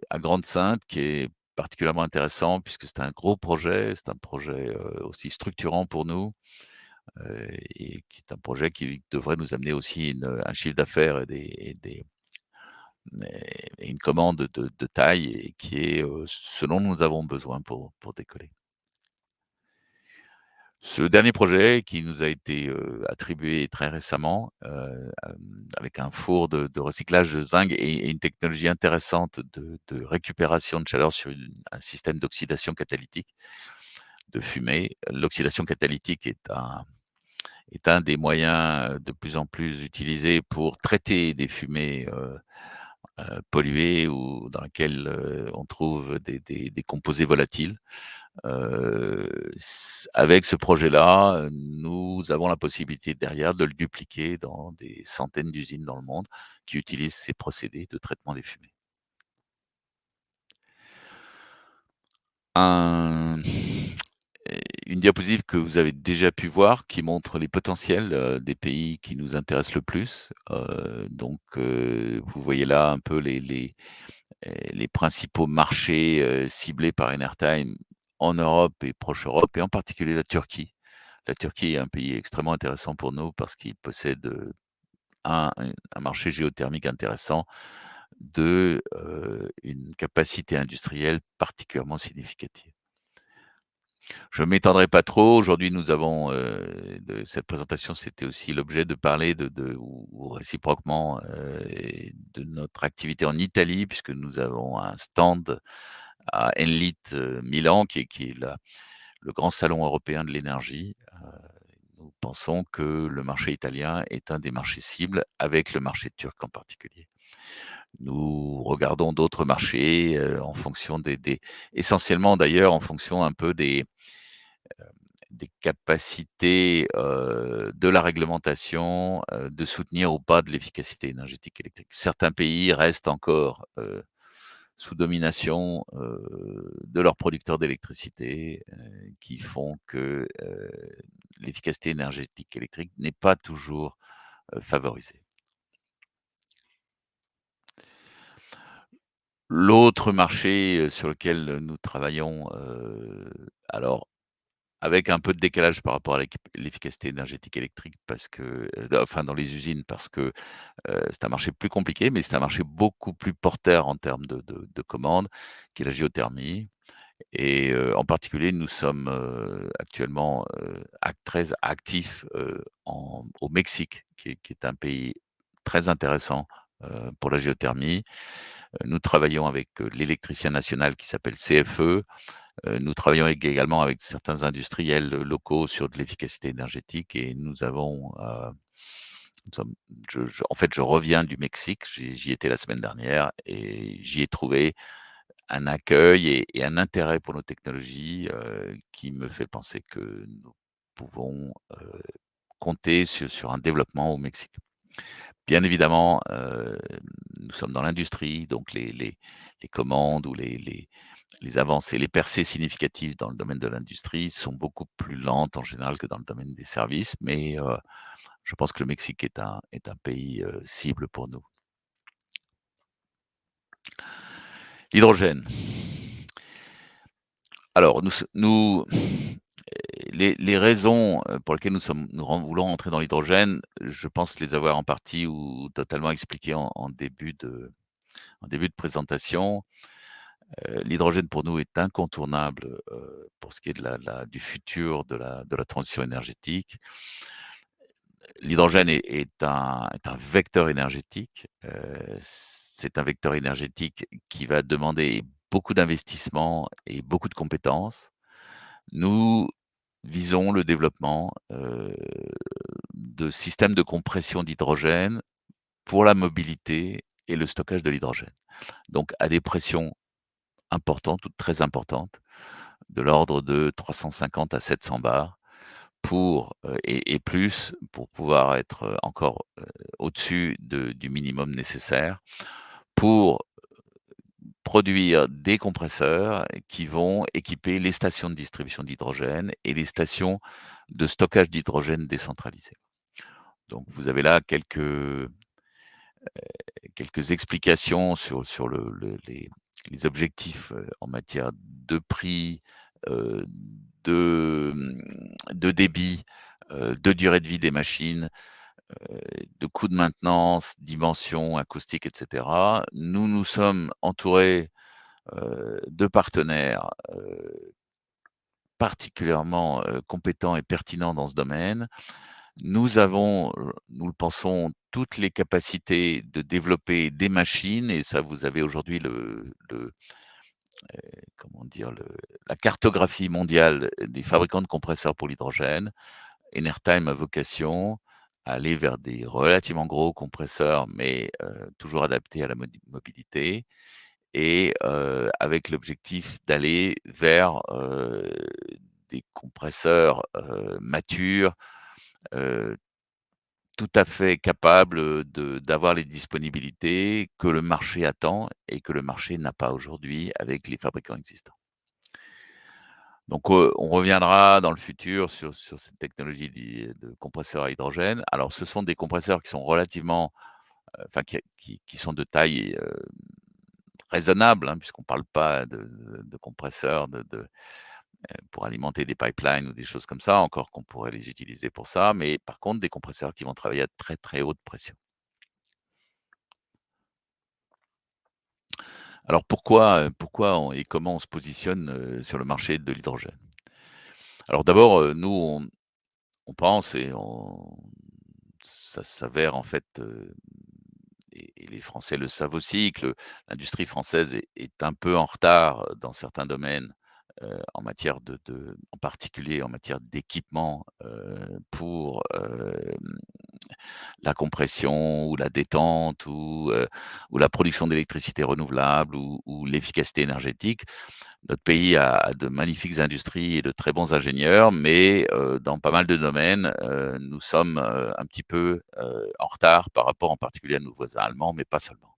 à Grande-Synthe qui est particulièrement intéressant puisque c'est un gros projet, c'est un projet, aussi structurant pour nous, et qui est un projet qui devrait nous amener aussi un chiffre d'affaires et une commande de taille et qui est, ce dont nous avons besoin pour décoller. Ce dernier projet qui nous a été, attribué très récemment, avec un four de recyclage de zinc et une technologie intéressante de récupération de chaleur sur un système d'oxydation catalytique de fumée. L'oxydation catalytique est un des moyens, de plus en plus utilisés pour traiter des fumées, polluées ou dans lesquelles, on trouve des composés volatiles. Avec ce projet-là, nous avons la possibilité derrière de le dupliquer dans des centaines d'usines dans le monde qui utilisent ces procédés de traitement des fumées. Un une diapositive que vous avez déjà pu voir qui montre les potentiels, des pays qui nous intéressent le plus. Vous voyez là un peu les principaux marchés, ciblés par Enertime en Europe et proche Europe et en particulier la Turquie. La Turquie est un pays extrêmement intéressant pour nous parce qu'il possède, un marché géothermique intéressant, 2, une capacité industrielle particulièrement significative. Je ne m'étendrai pas trop. Aujourd'hui, nous avons, de cette présentation, c'était aussi l'objet de parler de ou réciproquement, et de notre activité en Italie, puisque nous avons un stand à Enlit, Milan, qui est la le grand salon européen de l'énergie. Nous pensons que le marché italien est un des marchés cibles, avec le marché turc en particulier. Nous regardons d'autres marchés, en fonction des essentiellement d'ailleurs en fonction un peu des capacités, de la réglementation, de soutenir ou pas de l'efficacité énergétique électrique. Certains pays restent encore, sous domination, de leurs producteurs d'électricité, qui font que, l'efficacité énergétique électrique n'est pas toujours, favorisée. L'autre marché, sur lequel, nous travaillons, alors avec un peu de décalage par rapport à l'efficacité énergétique électrique parce que, enfin dans les usines parce que, c'est un marché plus compliqué, mais c'est un marché beaucoup plus porteur en termes de commandes, qui est la géothermie. Et en particulier, nous sommes, actuellement, très actifs, au Mexique, qui est un pays très intéressant, pour la géothermie. Nous travaillons avec, l'électricien national qui s'appelle CFE. Nous travaillons également avec certains industriels, locaux sur de l'efficacité énergétique et nous avons, nous sommes en fait, je reviens du Mexique, j'y étais la semaine dernière et j'y ai trouvé un accueil et un intérêt pour nos technologies, qui me fait penser que nous pouvons, compter sur un développement au Mexique. Bien évidemment, nous sommes dans l'industrie, donc les commandes ou les avancées, les percées significatives dans le domaine de l'industrie sont beaucoup plus lentes en général que dans le domaine des services, mais je pense que le Mexique est un pays, cible pour nous. L'hydrogène. Alors les raisons, pour lesquelles nous voulons entrer dans l'hydrogène, je pense les avoir en partie ou totalement expliquées en début de présentation. L'hydrogène pour nous est incontournable, pour ce qui est du futur de la transition énergétique. L'hydrogène est un vecteur énergétique, c'est un vecteur énergétique qui va demander beaucoup d'investissements et beaucoup de compétences. Nous visons le développement, de systèmes de compression d'hydrogène pour la mobilité et le stockage de l'hydrogène. Donc à des pressions importantes ou très importantes, de l'ordre de 350 à 700 bars et plus pour pouvoir être, encore, au-dessus du minimum nécessaire pour produire des compresseurs qui vont équiper les stations de distribution d'hydrogène et les stations de stockage d'hydrogène décentralisées. Donc vous avez là quelques explications sur les objectifs, en matière de prix, heu, de débit, de durée de vie des machines, heu, de coûts de maintenance, dimensions acoustiques et cetera. Nous nous sommes entourés, de partenaires, particulièrement, compétents et pertinents dans ce domaine. Nous avons, nous le pensons, toutes les capacités de développer des machines et ça vous avez aujourd'hui comment dire? La cartographie mondiale des fabricants de compresseurs pour l'hydrogène. Enertime a vocation à aller vers des relativement gros compresseurs, mais toujours adaptés à la mobilité et avec l'objectif d'aller vers, des compresseurs, matures, heu, tout à fait capables, d'avoir les disponibilités que le marché attend et que le marché n'a pas aujourd'hui avec les fabricants existants. Donc, on reviendra dans le futur sur cette technologie de compresseurs à hydrogène. Alors ce sont des compresseurs qui sont relativement, enfin qui sont de taille, raisonnable, hein, puisqu'on ne parle pas de compresseurs pour alimenter des pipelines ou des choses comme ça, encore qu'on pourrait les utiliser pour ça, mais par contre des compresseurs qui vont travailler à très, très haute pression. Alors pourquoi on et comment on se positionne, sur le marché de l'hydrogène? Alors d'abord, nous on pense et on ça s'avère en fait, et les Français le savent aussi que l'industrie française est un peu en retard dans certains domaines, en matière en particulier en matière d'équipement, pour, la compression ou la détente ou la production d'électricité renouvelable ou l'efficacité énergétique. Notre pays a de magnifiques industries et de très bons ingénieurs, mais dans pas mal de domaines, nous sommes, un petit peu, en retard par rapport en particulier à nos voisins allemands, mais pas seulement.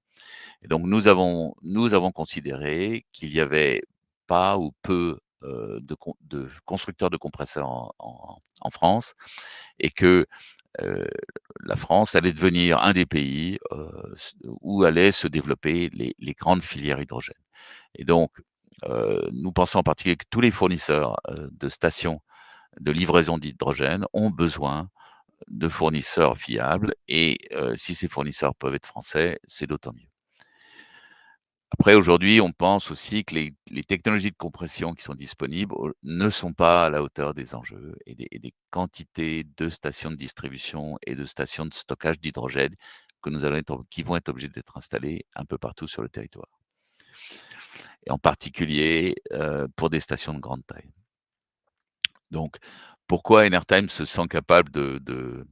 Et donc nous avons considéré qu'il y avait pas ou peu, de constructeurs de compresseurs en France et que, heu, la France allait devenir un des pays, où allaient se développer les grandes filières hydrogène. Et donc, nous pensons en particulier que tous les fournisseurs, de stations de livraison d'hydrogène ont besoin de fournisseurs fiables et si ces fournisseurs peuvent être français, c'est d'autant mieux. Après aujourd'hui, on pense aussi que les technologies de compression qui sont disponibles ne sont pas à la hauteur des enjeux et des quantités de stations de distribution et de stations de stockage d'hydrogène que nous allons être qui vont être obligées d'être installées un peu partout sur le territoire et en particulier, pour des stations de grande taille. Donc pourquoi Enertime se sent capable de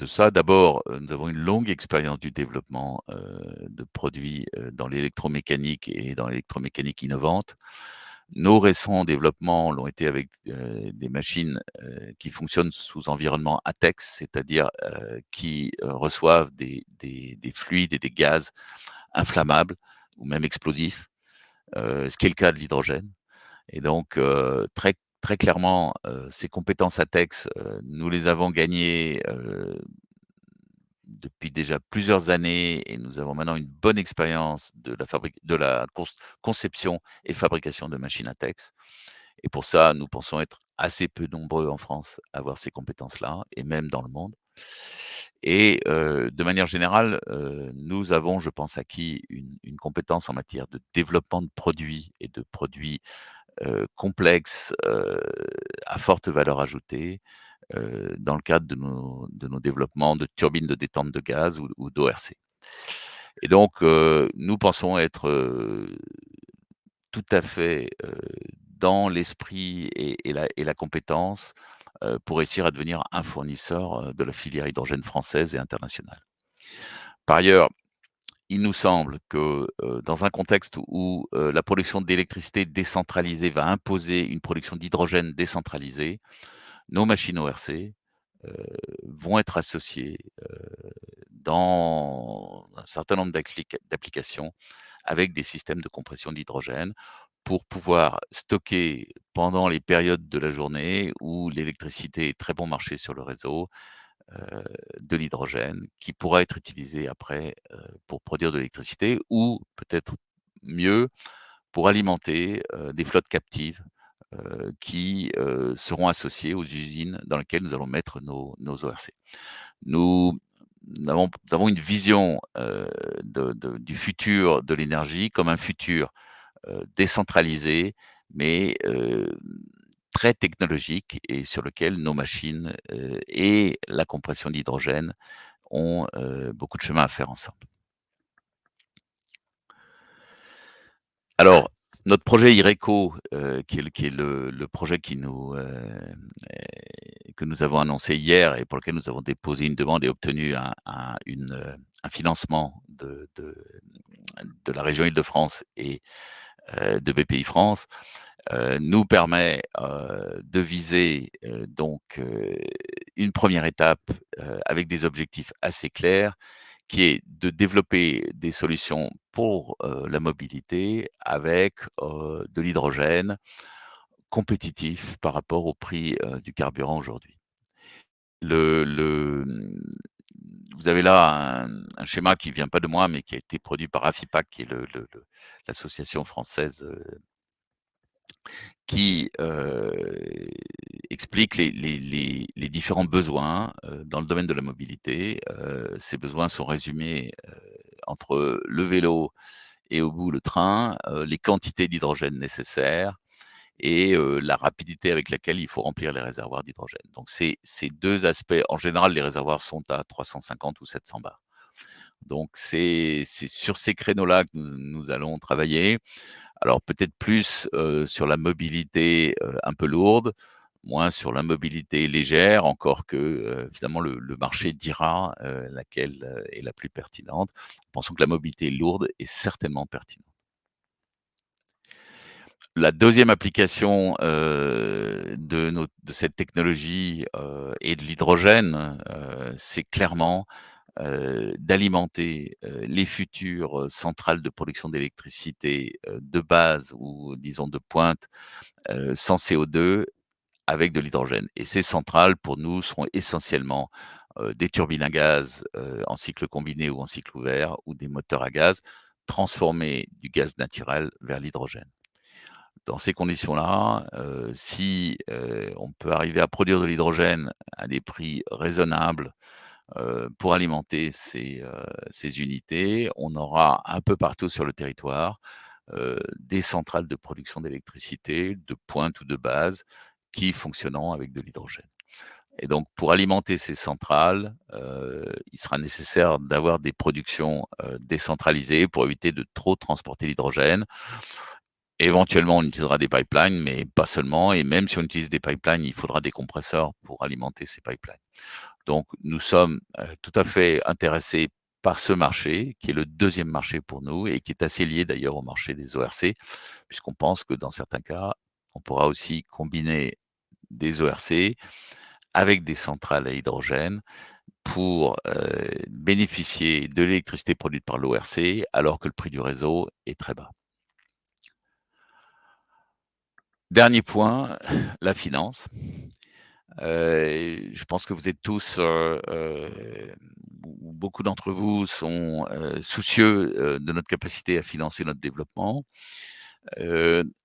ça? D'abord, nous avons une longue expérience du développement, de produits, dans l'électromécanique et dans l'électromécanique innovante. Nos récents développements l'ont été avec, des machines, qui fonctionnent sous environnement ATEX, c'est-à-dire, qui, reçoivent des fluides et des gaz inflammables ou même explosifs, ce qui est le cas de l'hydrogène. Et donc, très clairement, ces compétences ATEX, nous les avons gagnées, depuis déjà plusieurs années et nous avons maintenant une bonne expérience de la conception et fabrication de machines ATEX. Et pour ça, nous pensons être assez peu nombreux en France à avoir ces compétences-là et même dans le monde. Et de manière générale, nous avons, je pense, acquis une compétence en matière de développement de produits et de produits complexes, à forte valeur ajoutée, dans le cadre de nos développements de turbines de détente de gaz ou d'ORC. Et donc, nous pensons être, tout à fait, dans l'esprit et la compétence, pour réussir à devenir un fournisseur, de la filière hydrogène française et internationale. Par ailleurs, il nous semble que, dans un contexte où, la production d'électricité décentralisée va imposer une production d'hydrogène décentralisée, nos machines ORC, vont être associées, dans un certain nombre d'applications avec des systèmes de compression d'hydrogène pour pouvoir stocker pendant les périodes de la journée où l'électricité est très bon marché sur le réseau, heu, de l'hydrogène qui pourra être utilisé après, pour produire de l'électricité ou peut-être mieux pour alimenter, des flottes captives, qui, seront associées aux usines dans lesquelles nous allons mettre nos ORC. Nous nous avons une vision, du futur de l'énergie comme un futur, décentralisé, mais très technologique et sur lequel nos machines, et la compression d'hydrogène ont, beaucoup de chemin à faire ensemble. Alors, notre projet IRECO, qui est le projet que nous avons annoncé hier et pour lequel nous avons déposé une demande et obtenu un financement de la région Île-de-France et de BPIFrance, nous permet, de viser, donc une première étape, avec des objectifs assez clairs, qui est de développer des solutions pour, la mobilité avec, de l'hydrogène compétitif par rapport au prix, du carburant aujourd'hui. Vous avez là un schéma qui vient pas de moi, mais qui a été produit par AFIPAC, qui est l'association française, qui, explique les différents besoins, dans le domaine de la mobilité. Ces besoins sont résumés, entre le vélo et au bout le train, les quantités d'hydrogène nécessaires et la rapidité avec laquelle il faut remplir les réservoirs d'hydrogène. Donc ces 2 aspects en général, les réservoirs sont à 350 ou 700 bars. Donc c'est sur ces créneaux-là que nous allons travailler. Alors peut-être plus, sur la mobilité, un peu lourde, moins sur la mobilité légère, encore que, finalement le marché dira, laquelle, est la plus pertinente. Pensons que la mobilité lourde est certainement pertinente. La deuxième application, de cette technologie, et de l'hydrogène, c'est clairement, d'alimenter, les futures, centrales de production d'électricité, de base ou disons de pointe, sans CO2 avec de l'hydrogène et ces centrales pour nous seront essentiellement, des turbines à gaz, en cycle combiné ou en cycle ouvert ou des moteurs à gaz transformés du gaz naturel vers l'hydrogène. Dans ces conditions-là, si, on peut arriver à produire de l'hydrogène à des prix raisonnables, pour alimenter ces unités, on aura un peu partout sur le territoire, des centrales de production d'électricité de pointe ou de base qui fonctionneront avec de l'hydrogène. Et donc pour alimenter ces centrales, il sera nécessaire d'avoir des productions, décentralisées pour éviter de trop transporter l'hydrogène. Éventuellement, on utilisera des pipelines, mais pas seulement et même si on utilise des pipelines, il faudra des compresseurs pour alimenter ces pipelines. Donc nous sommes, tout à fait intéressés par ce marché, qui est le deuxième marché pour nous et qui est assez lié d'ailleurs au marché des ORC, puisqu'on pense que dans certains cas, on pourra aussi combiner des ORC avec des centrales à hydrogène pour, bénéficier de l'électricité produite par l'ORC alors que le prix du réseau est très bas. Dernier point, la finance. Je pense que vous êtes tous, ou beaucoup d'entre vous sont, soucieux, de notre capacité à financer notre développement.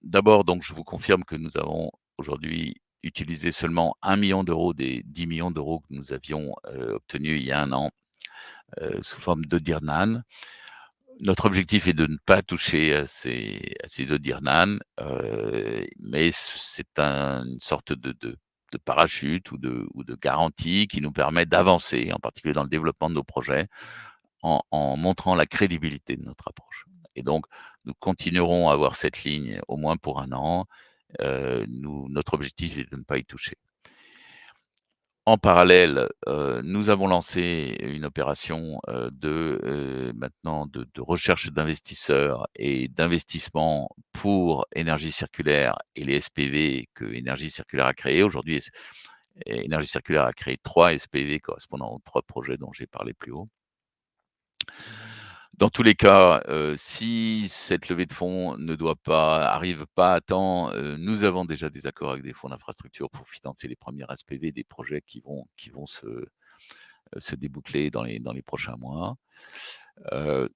D'abord donc je vous confirme que nous avons aujourd'hui utilisé seulement 1 million d'euros des 10 millions d'euros que nous avions, obtenus il y a 1 an, sous forme de d'Irnan. Notre objectif est de ne pas toucher à ces ODIRNAN, mais c'est une sorte de parachute ou de garantie qui nous permet d'avancer, en particulier dans le développement de nos projets, en montrant la crédibilité de notre approche et donc nous continuerons à avoir cette ligne au moins pour 1 an. Notre objectif est de ne pas y toucher. En parallèle, nous avons lancé une opération, maintenant de recherche d'investisseurs et d'investissement pour Énergie Circulaire et les SPV que Énergie Circulaire a créés. Aujourd'hui, Énergie Circulaire a créé 3 SPV correspondant aux 3 projets dont j'ai parlé plus haut. Dans tous les cas, si cette levée de fonds arrive pas à temps, nous avons déjà des accords avec des fonds d'infrastructure pour financer les premiers SPV des projets qui vont se déboucler dans les prochains mois. Heu,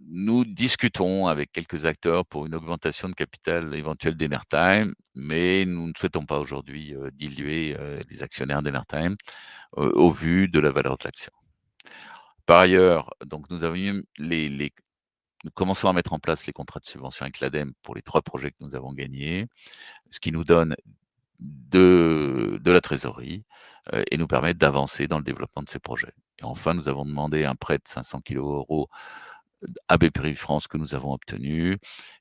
Nous discutons avec quelques acteurs pour une augmentation de capital éventuelle d'Enertime, mais nous ne souhaitons pas aujourd'hui, diluer, les actionnaires d'Enertime, au vu de la valeur de l'action. Par ailleurs, donc nous commençons à mettre en place les contrats de subvention avec l'ADEME pour les 3 projets que nous avons gagnés, ce qui nous donne de la trésorerie, et nous permet d'avancer dans le développement de ces projets. Et enfin, nous avons demandé un prêt de 500 € à Bpifrance que nous avons obtenu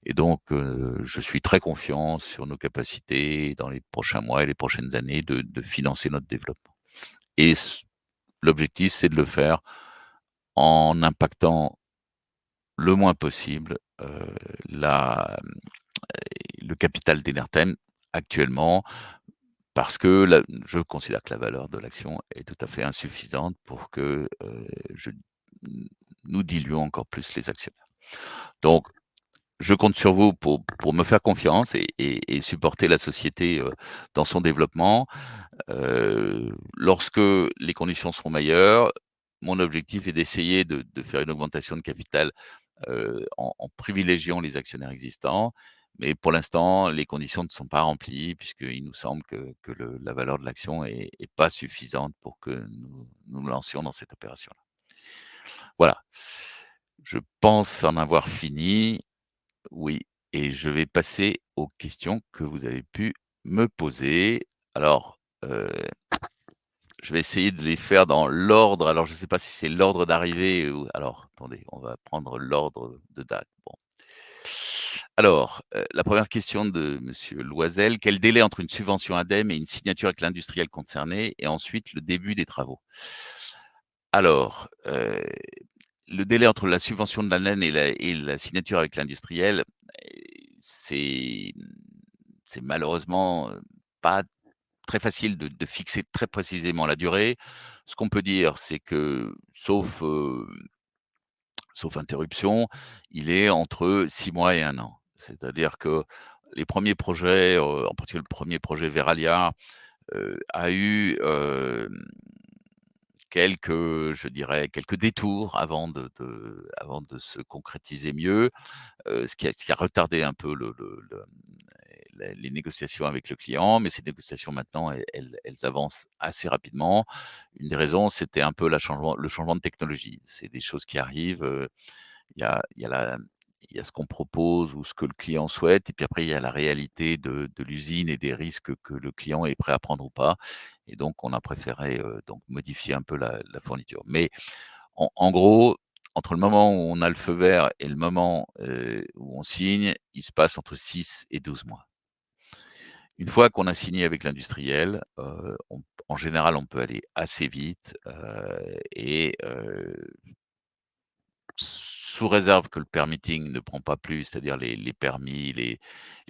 et donc je suis très confiant sur nos capacités dans les prochains mois et les prochaines années de financer notre développement et l'objectif, c'est de le faire en impactant le moins possible, la le capital d'Enertem actuellement parce que je considère que la valeur de l'action est tout à fait insuffisante pour que, je nous diluons encore plus les actionnaires. Donc je compte sur vous pour me faire confiance et supporter la société, dans son développement. Lorsque les conditions seront meilleures, mon objectif est d'essayer de faire une augmentation de capital, en privilégiant les actionnaires existants. Mais pour l'instant, les conditions ne sont pas remplies puisqu'il nous semble que la valeur de l'action est pas suffisante pour que nous lancions dans cette opération-là. Voilà. Je pense en avoir fini. Oui, et je vais passer aux questions que vous avez pu me poser. Alors, je vais essayer de les faire dans l'ordre. Alors, je ne sais pas si c'est l'ordre d'arrivée ou alors, attendez, on va prendre l'ordre de date. Bon. Alors, la première question de monsieur Loisel: «Quel délai entre une subvention ADEME et une signature avec l'industriel concerné et ensuite le début des travaux?» Alors, le délai entre la subvention de l'ANEN et la signature avec l'industriel, c'est, c'est malheureusement, pas très facile de fixer très précisément la durée. Ce qu'on peut dire, c'est que sauf interruption, il est entre 6 mois et 1 an. C'est-à-dire que les premiers projets, en particulier le premier projet Veralia, a eu, quelques, je dirais, quelques détours avant de se concrétiser mieux, ce qui a retardé un peu les négociations avec le client, mais ces négociations maintenant, elles avancent assez rapidement. Une des raisons, c'était un peu le changement de technologie. C'est des choses qui arrivent, il y a la il y a ce qu'on propose ou ce que le client souhaite et puis après il y a la réalité de l'usine et des risques que le client est prêt à prendre ou pas et donc on a préféré, donc modifier un peu la fourniture. Mais en gros, entre le moment où on a le feu vert et le moment, où on signe, il se passe entre 6 et 12 mois. Une fois qu'on a signé avec l'industriel, on en général, on peut aller assez vite, sous réserve que le permitting ne prend pas plus, c'est-à-dire les permis, les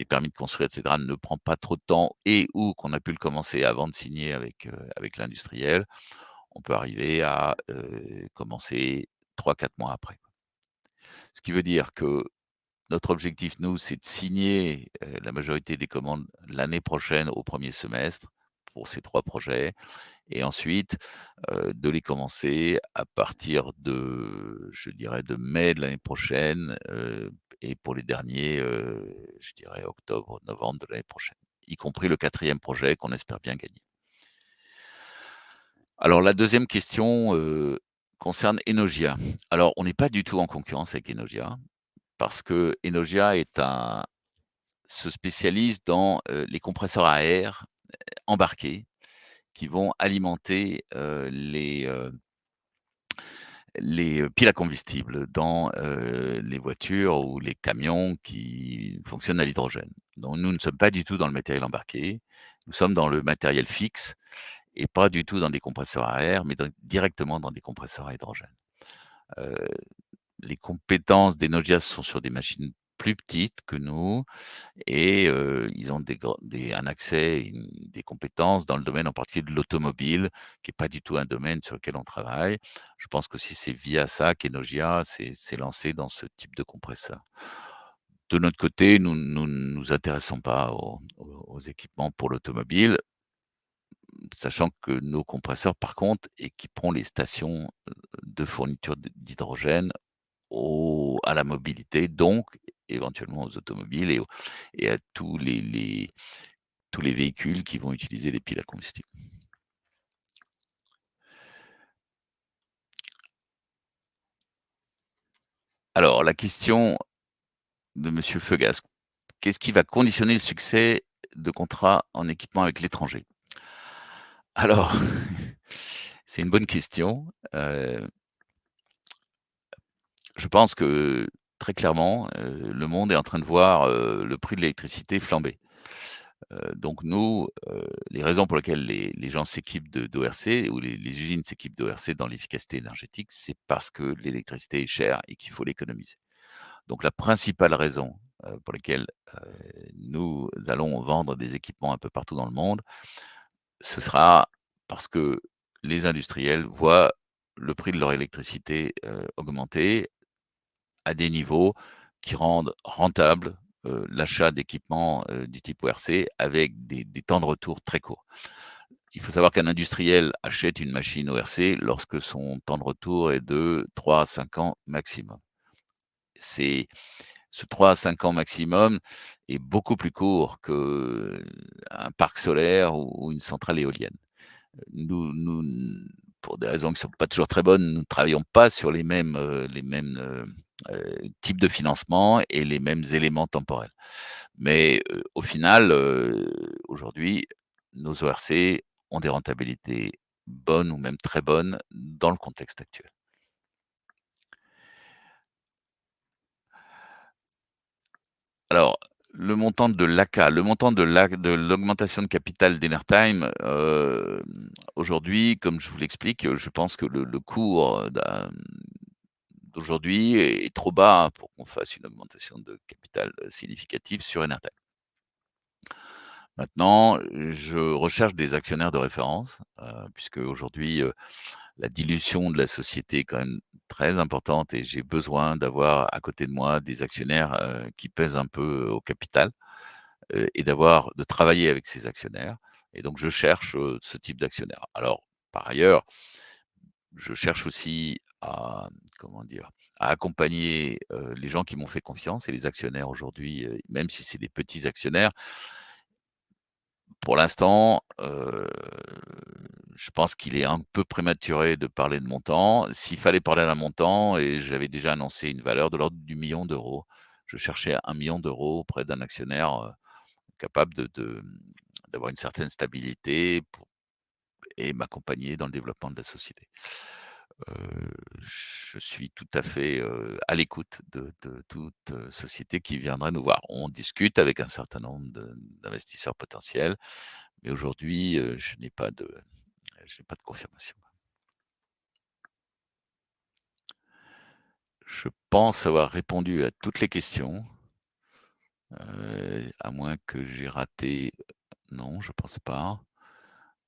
permis de construire et cetera, ne prend pas trop de temps et ou qu'on a pu le commencer avant de signer avec l'industriel, on peut arriver à, commencer 3 4 mois après. Ce qui veut dire que notre objectif, nous, c'est de signer, la majorité des commandes l'année prochaine au premier semestre pour ces 3 projets et ensuite, de les commencer à partir de, je dirais, de mai de l'année prochaine, et pour les derniers, je dirais octobre, novembre de l'année prochaine, y compris le quatrième projet qu'on espère bien gagner. Alors la deuxième question, concerne Enogia. Alors on n'est pas du tout en concurrence avec Enogia, parce que Enogia se spécialise dans, les compresseurs à air embarqués qui vont alimenter, les piles à combustible dans, les voitures ou les camions qui fonctionnent à l'hydrogène. Donc nous ne sommes pas du tout dans le matériel embarqué, nous sommes dans le matériel fixe et pas du tout dans des compresseurs à air, mais directement dans des compresseurs à hydrogène. Heu, les compétences d'Enogia sont sur des machines plus petites que nous et ils ont un accès, des compétences dans le domaine en particulier de l'automobile, qui est pas du tout un domaine sur lequel on travaille. Je pense que si c'est via ça qu'Enogia s'est lancé dans ce type de compresseur. De notre côté, nous ne nous intéressons pas aux équipements pour l'automobile, sachant que nos compresseurs, par contre, équiperont les stations, de fourniture d'hydrogène à la mobilité, donc éventuellement aux automobiles et à tous les véhicules qui vont utiliser les piles à combustible. Alors la question de monsieur Feugas: «Qu'est-ce qui va conditionner le succès de contrats en équipement avec l'étranger?» Alors, c'est une bonne question. Je pense que très clairement, le monde est en train de voir, le prix de l'électricité flamber. Donc nous, les raisons pour lesquelles les gens s'équipent d'ORC ou les usines s'équipent d'ORC dans l'efficacité énergétique, c'est parce que l'électricité est chère et qu'il faut l'économiser. Donc la principale raison, pour laquelle, nous allons vendre des équipements un peu partout dans le monde, ce sera parce que les industriels voient le prix de leur électricité, augmenter à des niveaux qui rendent rentable, l'achat d'équipements, du type ORC avec des temps de retour très courts. Il faut savoir qu'un industriel achète une machine ORC lorsque son temps de retour est de 3 à 5 ans maximum. C'est Ce 3 à 5 ans maximum est beaucoup plus court qu'un parc solaire ou une centrale éolienne. Nous, pour des raisons qui ne sont pas toujours très bonnes, nous ne travaillons pas sur les mêmes types de financement et les mêmes éléments temporels. Mais, au final, aujourd'hui, nos ORC ont des rentabilités bonnes ou même très bonnes dans le contexte actuel. Alors, le montant de l'augmentation de capital d'Enertime, aujourd'hui, comme je vous l'explique, je pense que le cours, d'aujourd'hui est trop bas pour qu'on fasse une augmentation de capital, significative sur Enertime. Maintenant, je recherche des actionnaires de référence, puisque aujourd'hui, la dilution de la société est quand même très importante et j'ai besoin d'avoir à côté de moi des actionnaires, qui pèsent un peu au capital, et de travailler avec ces actionnaires et donc je cherche, ce type d'actionnaire. Alors, par ailleurs, je cherche aussi à, comment dire? À accompagner, les gens qui m'ont fait confiance et les actionnaires aujourd'hui, même si c'est des petits actionnaires, pour l'instant, je pense qu'il est un peu prématuré de parler de montant. S'il fallait parler d'un montant et j'avais déjà annoncé une valeur de l'ordre du million d'euros. Je cherchais 1 million d'euros auprès d'un actionnaire, capable d'avoir une certaine stabilité pour et m'accompagner dans le développement de la société. Je suis tout à fait, à l'écoute de toute, société qui viendrait nous voir. On discute avec un certain nombre d'investisseurs potentiels, mais aujourd'hui, je n'ai pas de confirmation. Je pense avoir répondu à toutes les questions, à moins que j'ai raté non, je pense pas.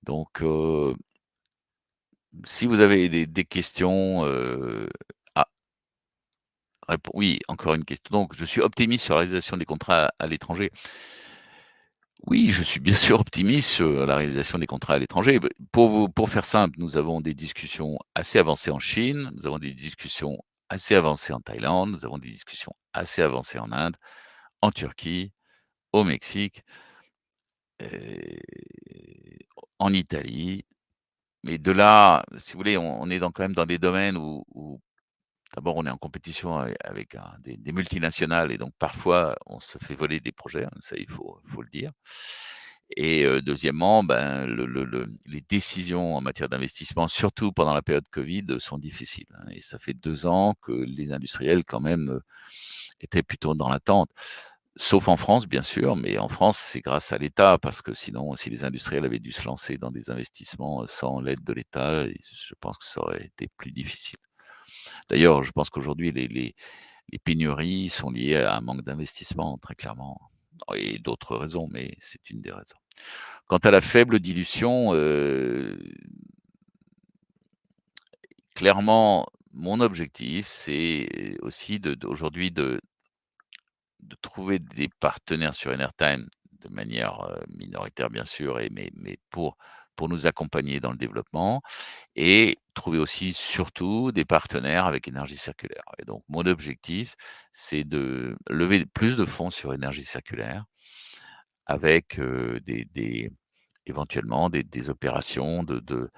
Donc, si vous avez des questions, ah, oui, encore une question. Donc, je suis optimiste sur la réalisation des contrats à l'étranger. Oui, je suis bien sûr optimiste sur la réalisation des contrats à l'étranger. Pour faire simple, nous avons des discussions assez avancées en Chine, nous avons des discussions assez avancées en Thaïlande, nous avons des discussions assez avancées en Inde, en Turquie, au Mexique, en Italie. Mais de là, si vous voulez, on est quand même dans des domaines où d'abord on est en compétition avec des multinationales et donc parfois on se fait voler des projets, hein, ça il faut le dire. Et deuxièmement, ben, les décisions en matière d'investissement, surtout pendant la période covid, sont difficiles, hein, et ça fait 2 ans que les industriels quand même, étaient plutôt dans l'attente. Sauf en France, bien sûr, mais en France, c'est grâce à l'État parce que sinon, si les industriels avaient dû se lancer dans des investissements, sans l'aide de l'État, je pense que ça aurait été plus difficile. D'ailleurs, je pense qu'aujourd'hui les pénuries sont liées à un manque d'investissement, très clairement, et d'autres raisons, mais c'est une des raisons. Quant à la faible dilution, clairement, mon objectif, c'est aussi aujourd'hui de trouver des partenaires sur Enertime de manière, minoritaire bien sûr mais pour nous accompagner dans le développement et trouver aussi surtout des partenaires avec énergie circulaire et donc mon objectif, c'est de lever plus de fonds sur énergie circulaire avec, des éventuellement des opérations de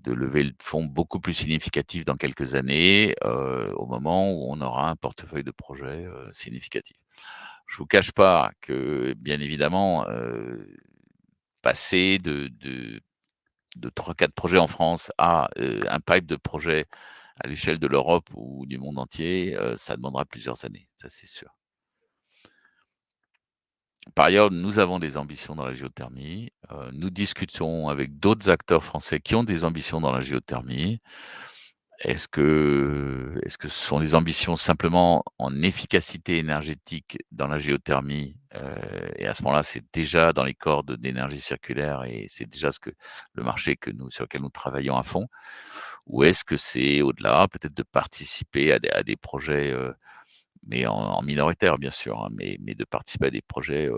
levée de fonds beaucoup plus significatives dans quelques années, au moment où on aura un portefeuille de projets, significatif. Je vous cache pas que, bien évidemment, passer de 3-4 projets en France à, un pipe de projets à l'échelle de l'Europe ou du monde entier, ça demandera plusieurs années, ça c'est sûr. Par ailleurs, nous avons des ambitions dans la géothermie, nous discutons avec d'autres acteurs français qui ont des ambitions dans la géothermie. Est-ce que ce sont des ambitions simplement en efficacité énergétique dans la géothermie? Et à ce moment-là, c'est déjà dans les cordes d'énergie circulaire et c'est déjà le marché sur lequel nous travaillons à fond. Ou est-ce que c'est au-delà, peut-être de participer à des projets, mais en minoritaire bien sûr, hein, mais de participer à des projets,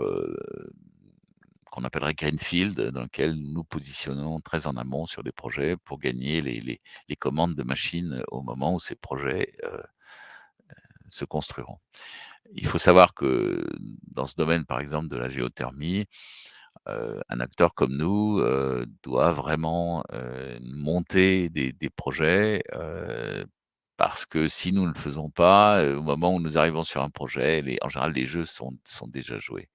qu'on appellerait greenfield, dans lequel nous nous positionnons très en amont sur des projets pour gagner les commandes de machines au moment où ces projets, se construiront. Il faut savoir que dans ce domaine, par exemple, de la géothermie, un acteur comme nous, doit vraiment, monter des projets, parce que si nous ne le faisons pas, au moment où nous arrivons sur un projet, en général, les jeux sont déjà joués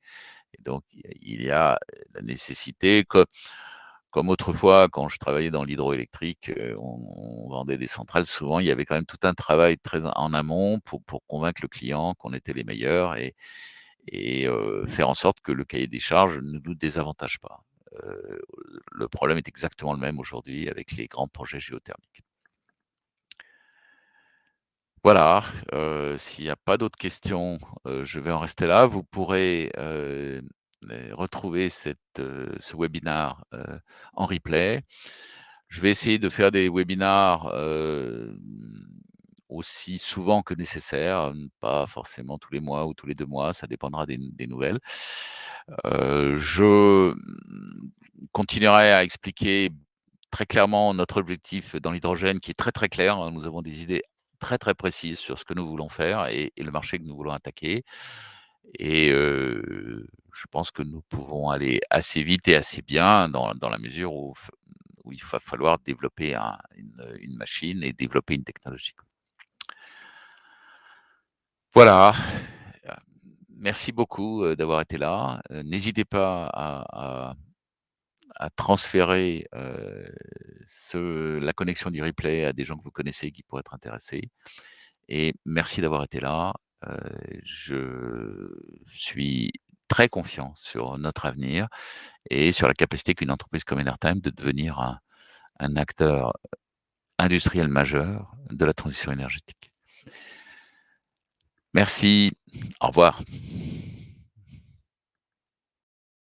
et donc il y a la nécessité comme autrefois, quand je travaillais dans l'hydroélectrique, on vendait des centrales, souvent il y avait quand même tout un travail très en amont pour convaincre le client qu'on était les meilleurs et faire en sorte que le cahier des charges ne nous désavantage pas. Heu, le problème est exactement le même aujourd'hui avec les grands projets géothermiques. Voilà, s'il y a pas d'autres questions, je vais en rester là. Vous pourrez, retrouver ce webinar, en replay. Je vais essayer de faire des webinars, aussi souvent que nécessaire, pas forcément tous les mois ou tous les 2 mois, ça dépendra des nouvelles. Je, continuerai à expliquer très clairement notre objectif dans l'hydrogène qui est très, très clair, hein. Nous avons des idées très, très précises sur ce que nous voulons faire et le marché que nous voulons attaquer et je pense que nous pouvons aller assez vite et assez bien dans la mesure où il va falloir développer une machine et développer une technologie. Voilà, heu, merci beaucoup, d'avoir été là. N'hésitez pas à transférer, la connexion du replay à des gens que vous connaissez qui pourraient être intéressés et merci d'avoir été là. Heu, je suis très confiant sur notre avenir et sur la capacité qu'une entreprise comme Enertime de devenir un acteur industriel majeur de la transition énergétique. Merci, au revoir.